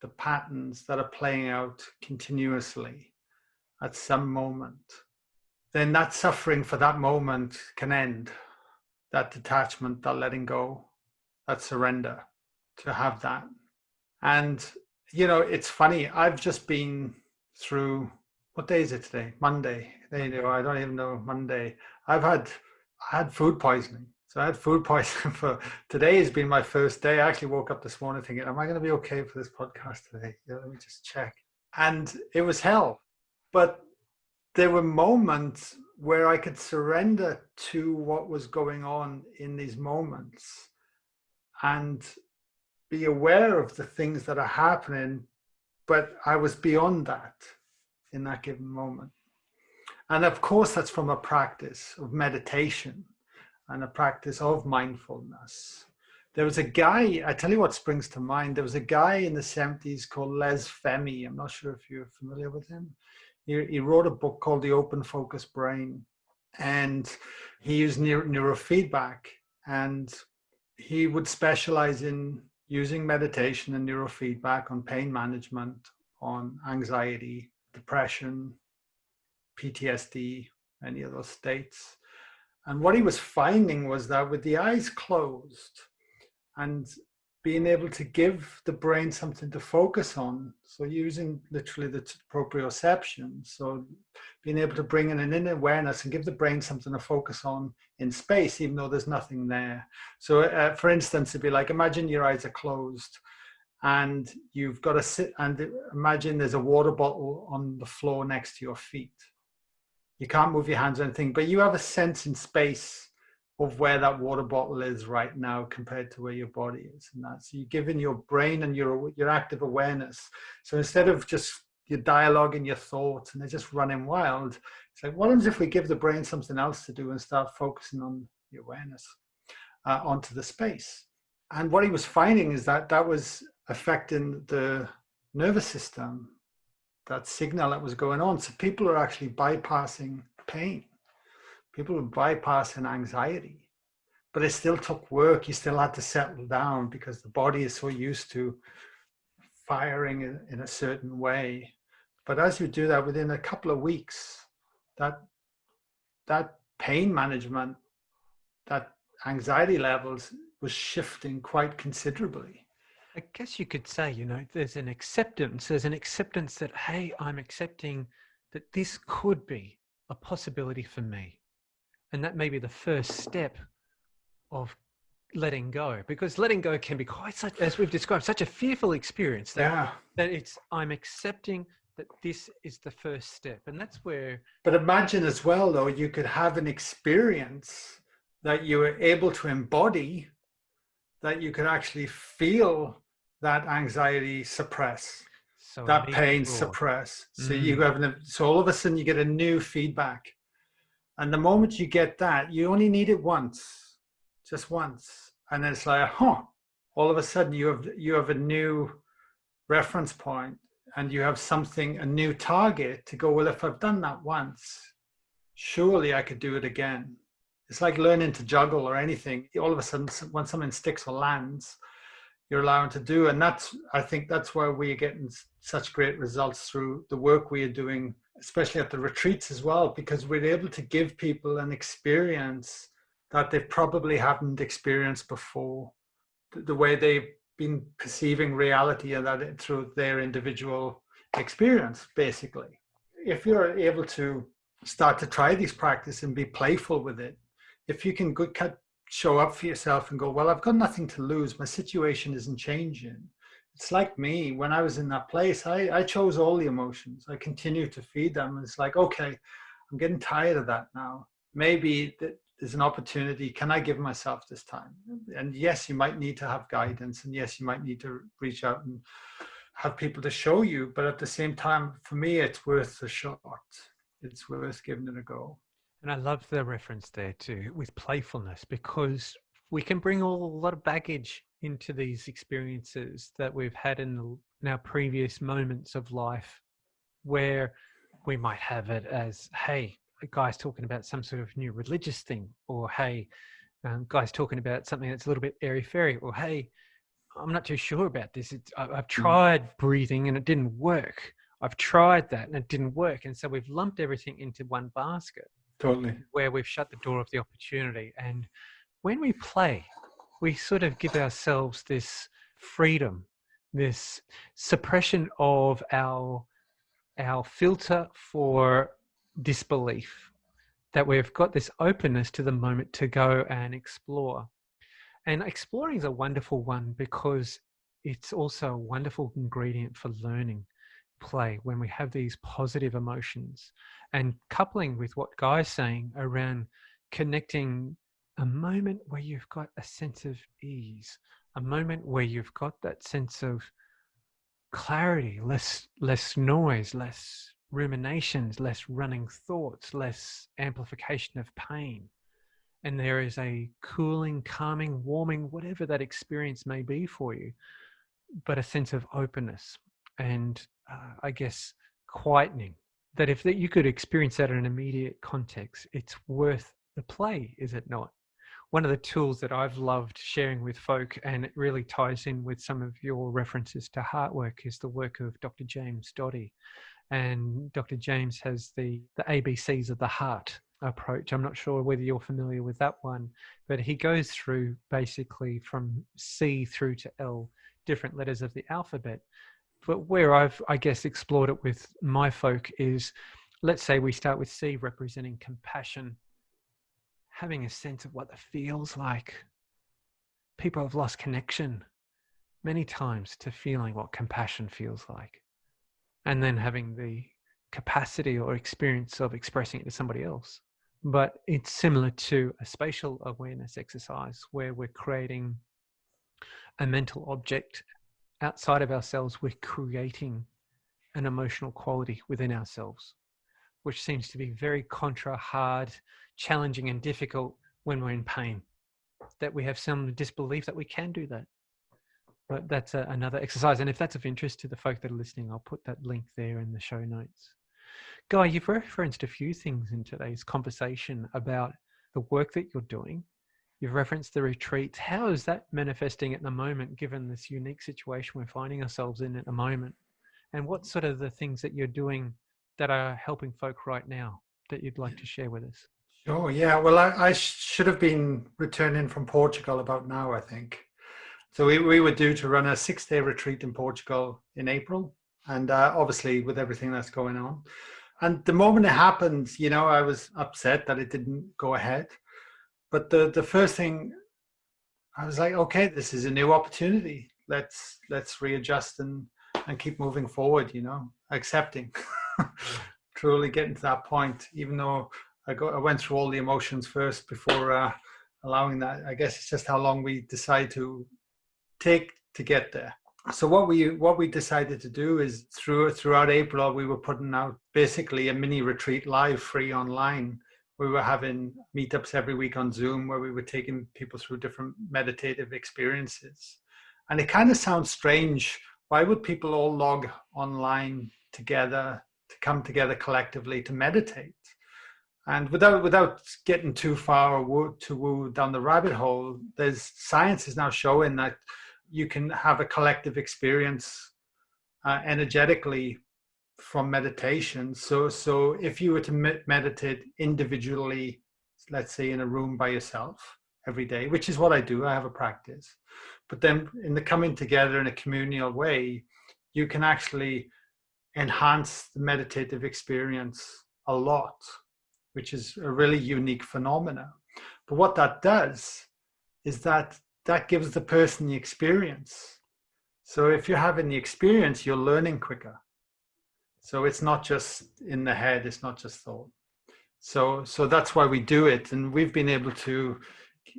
the patterns that are playing out continuously at some moment, then that suffering for that moment can end. That detachment, that letting go, that surrender, to have that. And, you know, it's funny, I've just been through, what day is it today? Monday. There you go. I don't even know. Monday. I had food poisoning. So I had food poisoning for, today has been my first day. I actually woke up this morning thinking, am I going to be okay for this podcast today? Yeah, let me just check. And it was hell. But there were moments where I could surrender to what was going on in these moments and be aware of the things that are happening, but I was beyond that in that given moment. And of course, that's from a practice of meditation and a practice of mindfulness. There was a guy, I tell you what springs to mind, there was a guy in the 70s called Les Femi. I'm not sure if you're familiar with him. He wrote a book called The Open Focus Brain, and he used neurofeedback, and he would specialize in using meditation and neurofeedback on pain management, on anxiety, depression, PTSD, any of those states. And what he was finding was that with the eyes closed and being able to give the brain something to focus on, so using literally the proprioception, so being able to bring in an inner awareness and give the brain something to focus on in space, even though there's nothing there. So for instance, it'd be like, imagine your eyes are closed and you've got to sit, and imagine there's a water bottle on the floor next to your feet. You can't move your hands or anything, but you have a sense in space of where that water bottle is right now compared to where your body is. And that's, you're giving your brain and your active awareness. So instead of just your dialogue and your thoughts and they're just running wild, it's like, what happens if we give the brain something else to do and start focusing on the awareness onto the space? And what he was finding is that that was affecting the nervous system, that signal that was going on. So people are actually bypassing pain. People were bypassing anxiety, but it still took work. You still had to settle down because the body is so used to firing in a certain way. But as you do that, within a couple of weeks, that pain management, that anxiety levels was shifting quite considerably. I guess you could say, you know, there's an acceptance that, hey, I'm accepting that this could be a possibility for me. And that may be the first step of letting go, because letting go can be quite such, as we've described, such a fearful experience that it's, I'm accepting that this is the first step. And that's where. But imagine as well, though, you could have an experience that you were able to embody, that you could actually feel that anxiety suppress, so that pain suppress. So you have so all of a sudden you get a new feedback. And the moment you get that, you only need it once, just once. And then it's like, all of a sudden you have a new reference point and you have something, a new target to go, well, if I've done that once, surely I could do it again. It's like learning to juggle or anything. All of a sudden, when something sticks or lands, you're allowed to do. And I think that's why we're getting such great results through the work we are doing, especially at the retreats as well, because we're able to give people an experience that they probably haven't experienced before, the way they've been perceiving reality and that through their individual experience, basically. If you're able to start to try these practices and be playful with it, if you can show up for yourself and go, well, I've got nothing to lose. My situation isn't changing. It's like me. When I was in that place, I chose all the emotions. I continued to feed them. And it's like, okay, I'm getting tired of that now. Maybe there's an opportunity. Can I give myself this time? And yes, you might need to have guidance. And yes, you might need to reach out and have people to show you. But at the same time, for me, it's worth a shot. It's worth giving it a go. And I love the reference there too with playfulness, because we can bring a lot of baggage into these experiences that we've had in our previous moments of life, where we might have it as, hey, a guy's talking about some sort of new religious thing, or hey, guy's talking about something that's a little bit airy-fairy, or hey, I'm not too sure about this. I've tried breathing and it didn't work. I've tried that and it didn't work. And so we've lumped everything into one basket. Totally. Where we've shut the door of the opportunity. And when we play, we sort of give ourselves this freedom, this suppression of our filter for disbelief, that we've got this openness to the moment to go and explore. And exploring is a wonderful one because it's also a wonderful ingredient for learning. Play, when we have these positive emotions, and coupling with what Guy's saying around connecting a moment where you've got a sense of ease, a moment where you've got that sense of clarity, less noise, less ruminations, less running thoughts, less amplification of pain. And there is a cooling, calming, warming, whatever that experience may be for you, but a sense of openness and I guess quietening, that if that you could experience that in an immediate context, it's worth the play, is it not? One of the tools that I've loved sharing with folk, and it really ties in with some of your references to heart work, is the work of Dr. James Doddy. And Dr. James has the ABCs of the heart approach. I'm not sure whether you're familiar with that one, but he goes through basically from C through to L, different letters of the alphabet. But where I've, I guess, explored it with my folk is, let's say we start with C, representing compassion, having a sense of what that feels like. People have lost connection many times to feeling what compassion feels like, and then having the capacity or experience of expressing it to somebody else. But it's similar to a spatial awareness exercise where we're creating a mental object outside of ourselves. We're creating an emotional quality within ourselves, which seems to be very hard, challenging, and difficult when we're in pain, that we have some disbelief that we can do that. But that's another exercise. And if that's of interest to the folk that are listening, I'll put that link there in the show notes. Guy, you've referenced a few things in today's conversation about the work that you're doing. You've referenced the retreats. How is that manifesting at the moment, given this unique situation we're finding ourselves in at the moment? And what sort of the things that you're doing that are helping folk right now that you'd like to share with us? Sure, yeah. Well, I should have been returning from Portugal about now, I think. So we were due to run a 6-day retreat in Portugal in April. And obviously with everything that's going on. And the moment it happened, I was upset that it didn't go ahead. But the first thing, I was like, okay, this is a new opportunity. Let's readjust and keep moving forward, accepting, truly getting to that point, even though I went through all the emotions first before allowing that. I guess it's just how long we decide to take to get there. So what we decided to do is throughout April, we were putting out basically a mini retreat live, free online. We were having meetups every week on Zoom where we were taking people through different meditative experiences. And it kind of sounds strange. Why would people all log online together to come together collectively to meditate? And without getting too far woo down the rabbit hole, there's science is now showing that you can have a collective experience energetically from meditation. So if you were to meditate individually, let's say in a room by yourself every day, which is what I do, I have a practice. But then in the coming together in a communal way, you can actually enhance the meditative experience a lot, which is a really unique phenomena. But what that does is that that gives the person the experience. So if you're having the experience, you're learning quicker. So it's not just in the head, it's not just thought. So that's why we do it. And we've been able to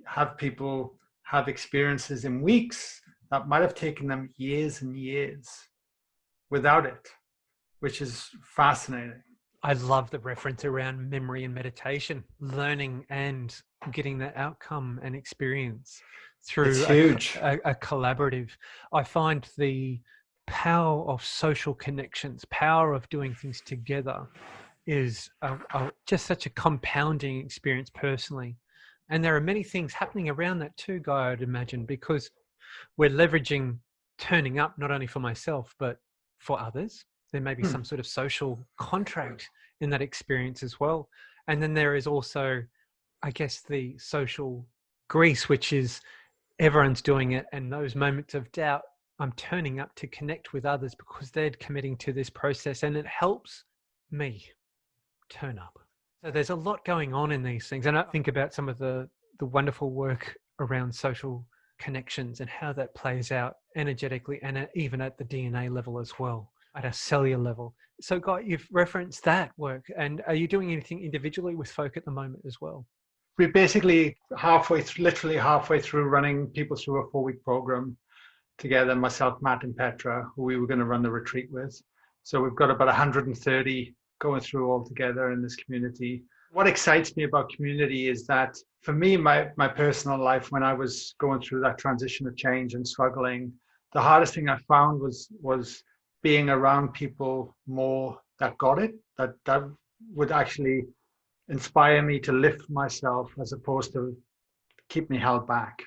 have people have experiences in weeks that might have taken them years and years without it, which is fascinating. I love the reference around memory and meditation, learning and getting that outcome and experience It's through huge. a collaborative. I find the power of social connections, power of doing things together is just such a compounding experience personally. And there are many things happening around that too, Guy, I'd imagine, because we're leveraging turning up not only for myself, but for others. There may be some sort of social contract in that experience as well. And then there is also, I guess, the social grease, which is everyone's doing it. And those moments of doubt, I'm turning up to connect with others because they're committing to this process and it helps me turn up. So there's a lot going on in these things. And I think about some of the wonderful work around social connections and how that plays out energetically and even at the DNA level as well, at a cellular level. So, Guy, you've referenced that work. And are you doing anything individually with folk at the moment as well? We're basically literally halfway through running people through a 4-week program together, myself, Matt, and Petra, who we were going to run the retreat with. So we've got about 130 going through all together in this community. What excites me about community is that for me, my personal life, when I was going through that transition of change and struggling, the hardest thing I found was being around people more that got it, that would actually inspire me to lift myself as opposed to keep me held back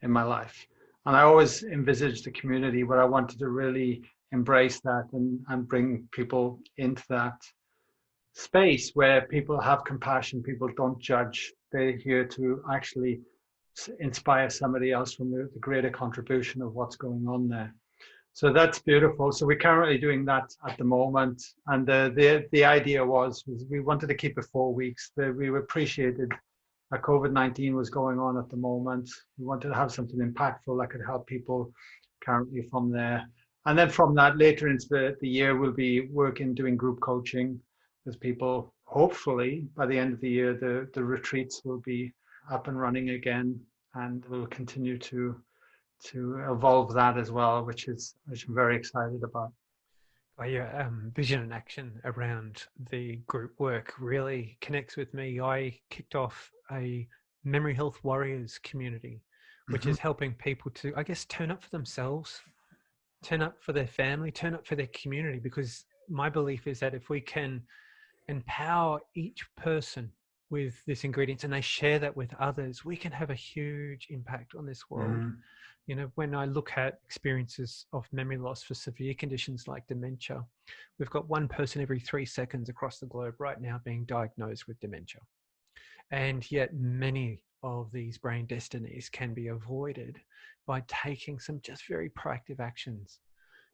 in my life. And I always envisaged a community where I wanted to really embrace that and bring people into that space where people have compassion, people don't judge. They're here to actually inspire somebody else from the greater contribution of what's going on there. So that's beautiful. So we're currently doing that at the moment. And the idea was we wanted to keep it 4 weeks. We appreciated that COVID-19 was going on at the moment. We wanted to have something impactful that could help people currently from there. And then from that, later into the year, we'll be working, doing group coaching with people. Hopefully, by the end of the year, the retreats will be up and running again, and we'll continue to evolve that as well, which I'm very excited about. Well, your vision and action around the group work really connects with me. I kicked off a Memory Health Warriors community, which is helping people to, I guess, turn up for themselves, turn up for their family, turn up for their community, because my belief is that if we can empower each person with this ingredients and they share that with others, we can have a huge impact on this world. You know, when I look at experiences of memory loss for severe conditions like dementia, we've got one person every 3 seconds across the globe right now being diagnosed with dementia. And yet many of these brain destinies can be avoided by taking some just very proactive actions.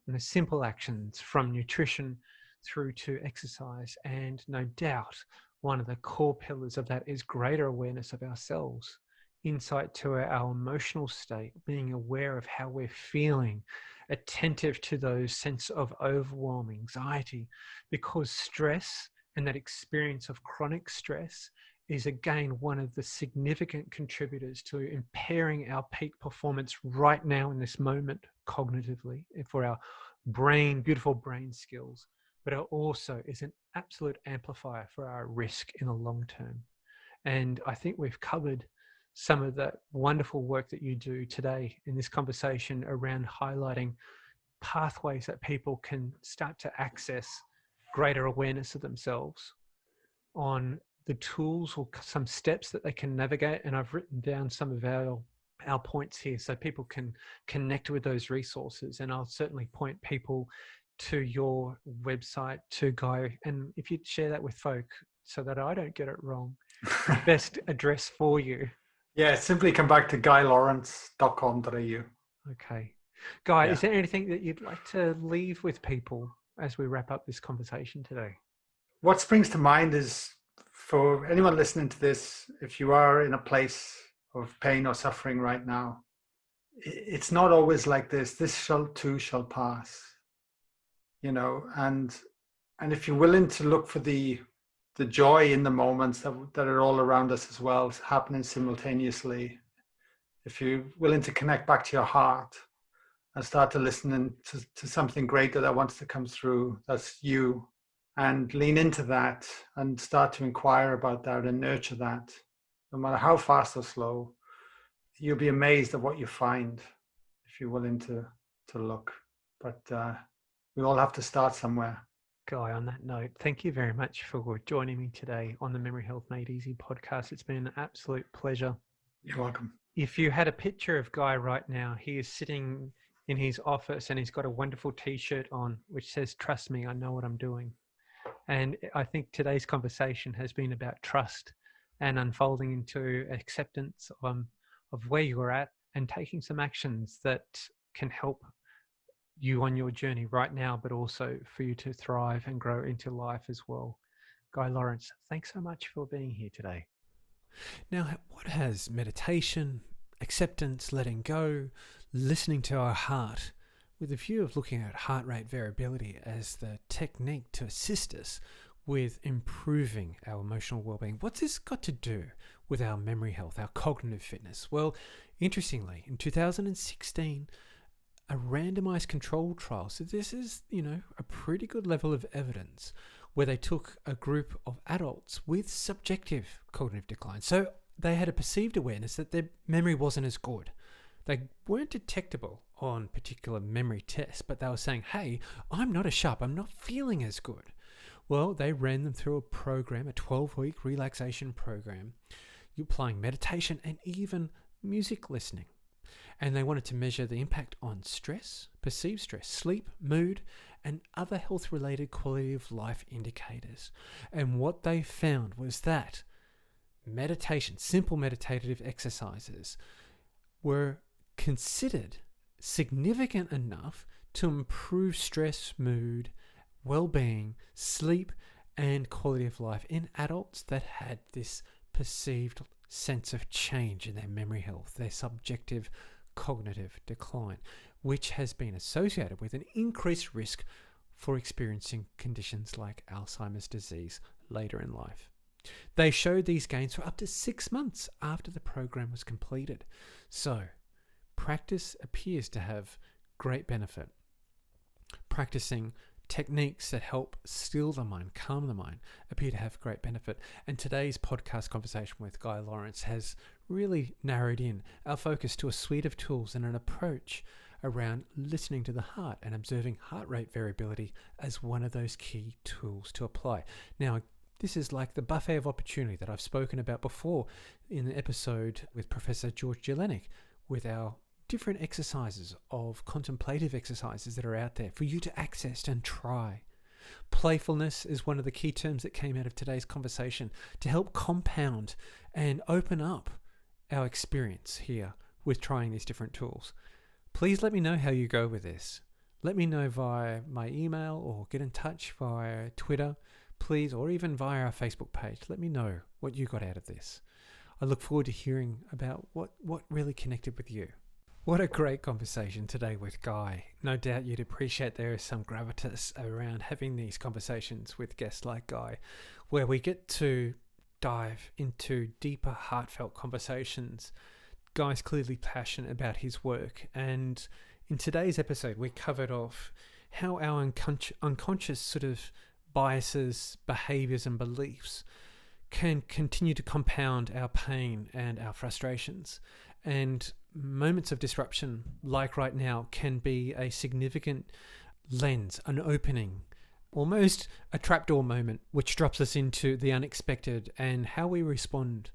And the simple actions from nutrition through to exercise. And no doubt, one of the core pillars of that is greater awareness of ourselves, insight to our emotional state, being aware of how we're feeling, attentive to those sense of overwhelm, anxiety, because stress and that experience of chronic stress is again one of the significant contributors to impairing our peak performance right now in this moment cognitively for our brain, beautiful brain skills, but it also is an absolute amplifier for our risk in the long term. And I think we've covered some of that wonderful work that you do today in this conversation around highlighting pathways that people can start to access greater awareness of themselves, on the tools or some steps that they can navigate. And I've written down some of our points here so people can connect with those resources. And I'll certainly point people to your website, to Guy. And if you'd share that with folk so that I don't get it wrong, the best address for you. Yeah, simply come back to guylawrence.com.au. Okay. Guy, is there anything that you'd like to leave with people as we wrap up this conversation today? What springs to mind is, for anyone listening to this, if you are in a place of pain or suffering right now. It's not always like this. This too shall pass, and if you're willing to look for the joy in the moments that are all around us as well, happening simultaneously, if you're willing to connect back to your heart and start to listen to something greater that wants to come through, that's you, and lean into that and start to inquire about that and nurture that, no matter how fast or slow, you'll be amazed at what you find if you're willing to look. But we all have to start somewhere. Guy, on that note, thank you very much for joining me today on the Memory Health Made Easy podcast. It's been an absolute pleasure. You're welcome. If you had a picture of Guy right now, he is sitting in his office and he's got a wonderful t-shirt on which says, "Trust me, I know what I'm doing." And I think today's conversation has been about trust and unfolding into acceptance of where you're at and taking some actions that can help you on your journey right now, but also for you to thrive and grow into life as well. Guy Lawrence, thanks so much for being here today. Now, what has meditation, acceptance, letting go, listening to our heart, with a view of looking at heart rate variability as the technique to assist us with improving our emotional well-being, what's this got to do with our memory health, our cognitive fitness? Well, interestingly, in 2016, a randomized controlled trial, so this is, a pretty good level of evidence, where they took a group of adults with subjective cognitive decline. So they had a perceived awareness that their memory wasn't as good. They weren't detectable on particular memory tests, but they were saying, hey, I'm not as sharp, I'm not feeling as good. Well, they ran them through a program, a 12-week relaxation program, applying meditation and even music listening. And they wanted to measure the impact on stress, perceived stress, sleep, mood, and other health-related quality of life indicators. And what they found was that meditation, simple meditative exercises, were considered significant enough to improve stress, mood, well-being, sleep, and quality of life in adults that had this perceived sense of change in their memory health, their subjective cognitive decline, which has been associated with an increased risk for experiencing conditions like Alzheimer's disease later in life. They showed these gains for up to 6 months after the program was completed. So, practice appears to have great benefit. Practicing techniques that help still the mind, calm the mind, appear to have great benefit. And today's podcast conversation with Guy Lawrence has really narrowed in our focus to a suite of tools and an approach around listening to the heart and observing heart rate variability as one of those key tools to apply. Now, this is like the buffet of opportunity that I've spoken about before in an episode with Professor George Jelenic, with our different exercises of contemplative exercises that are out there for you to access and try. Playfulness is one of the key terms that came out of today's conversation to help compound and open up our experience here with trying these different tools. Please let me know how you go with this. Let me know via my email or get in touch via Twitter, please, or even via our Facebook page. Let me know what you got out of this. I look forward to hearing about what really connected with you. What a great conversation today with Guy. No doubt you'd appreciate there is some gravitas around having these conversations with guests like Guy, where we get to dive into deeper, heartfelt conversations. Guy's clearly passionate about his work, and in today's episode we covered off how our unconscious sort of biases, behaviors and beliefs can continue to compound our pain and our frustrations. And moments of disruption, like right now, can be a significant lens, an opening, almost a trapdoor moment, which drops us into the unexpected and how we respond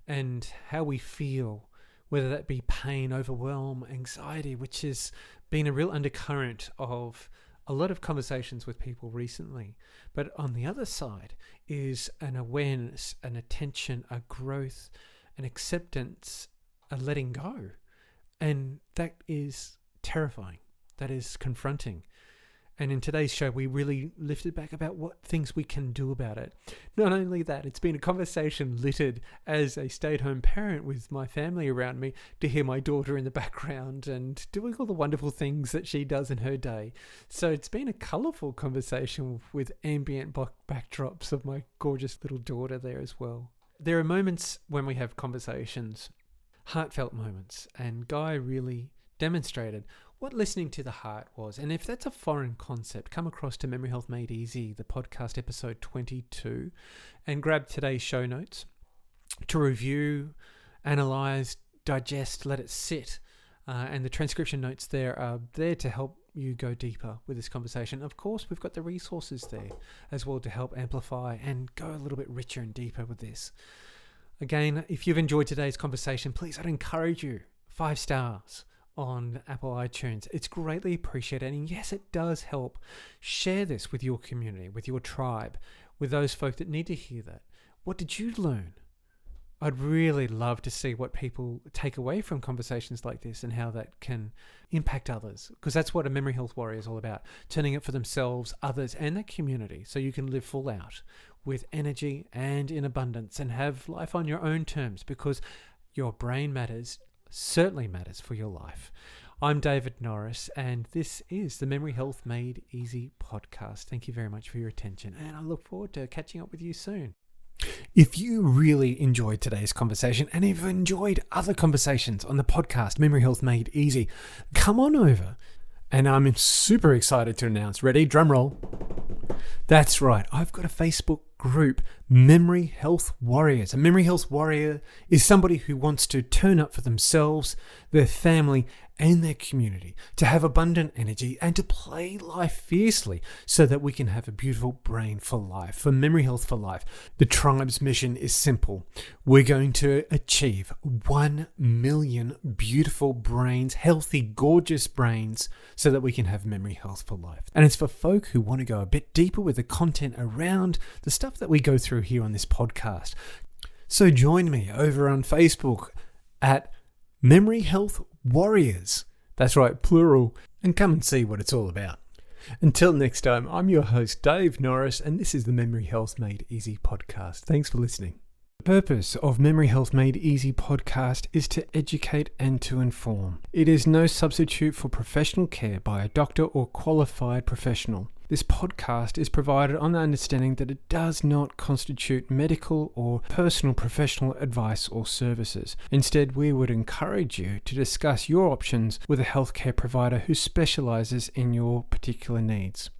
and how we feel, whether that be pain, overwhelm, anxiety, which has been a real undercurrent of a lot of conversations with people recently. But on the other side is an awareness, an attention, a growth, an acceptance, a letting go. And that is terrifying. That is confronting. And in today's show, we really lifted back about what things we can do about it. Not only that, it's been a conversation littered as a stay-at-home parent with my family around me to hear my daughter in the background and doing all the wonderful things that she does in her day. So it's been a colourful conversation with ambient backdrops of my gorgeous little daughter there as well. There are moments when we have conversations, heartfelt moments, and Guy really demonstrated what listening to the heart was. And if that's a foreign concept, come across to Memory Health Made Easy, the podcast episode 22, and grab today's show notes to review, analyze, digest, let it sit. And the transcription notes there are there to help you go deeper with this conversation. Of course, we've got the resources there as well to help amplify and go a little bit richer and deeper with this. Again, if you've enjoyed today's conversation, please, I'd encourage you, 5 stars on Apple iTunes. It's greatly appreciated. And yes, it does help. Share this with your community, with your tribe, with those folk that need to hear that. What did you learn? I'd really love to see what people take away from conversations like this and how that can impact others. Because that's what a Memory Health Warrior is all about. Turning it for themselves, others, and their community so you can live full out with energy and in abundance and have life on your own terms, because your brain certainly matters for your life. I'm David Norris, and this is the Memory Health Made Easy podcast. Thank you very much for your attention, and I look forward to catching up with you soon. If you really enjoyed today's conversation and have enjoyed other conversations on the podcast Memory Health Made Easy, come on over. And I'm super excited to announce, ready, drum roll. That's right, I've got a Facebook group, Memory Health Warriors. A Memory Health Warrior is somebody who wants to turn up for themselves, their family, and their community, to have abundant energy and to play life fiercely so that we can have a beautiful brain for life, for Memory Health for life. The tribe's mission is simple. We're going to achieve 1 million beautiful brains, healthy, gorgeous brains, so that we can have memory health for life. And it's for folk who want to go a bit deeper with the content around the stuff that we go through here on this podcast. So join me over on Facebook at Memory Health Warriors. That's right, plural. And come and see what it's all about. Until next time, I'm your host, Dave Norris, and this is the Memory Health Made Easy podcast. Thanks for listening. The purpose of Memory Health Made Easy podcast is to educate and to inform. It is no substitute for professional care by a doctor or qualified professional. This podcast is provided on the understanding that it does not constitute medical or personal professional advice or services. Instead, we would encourage you to discuss your options with a healthcare provider who specializes in your particular needs.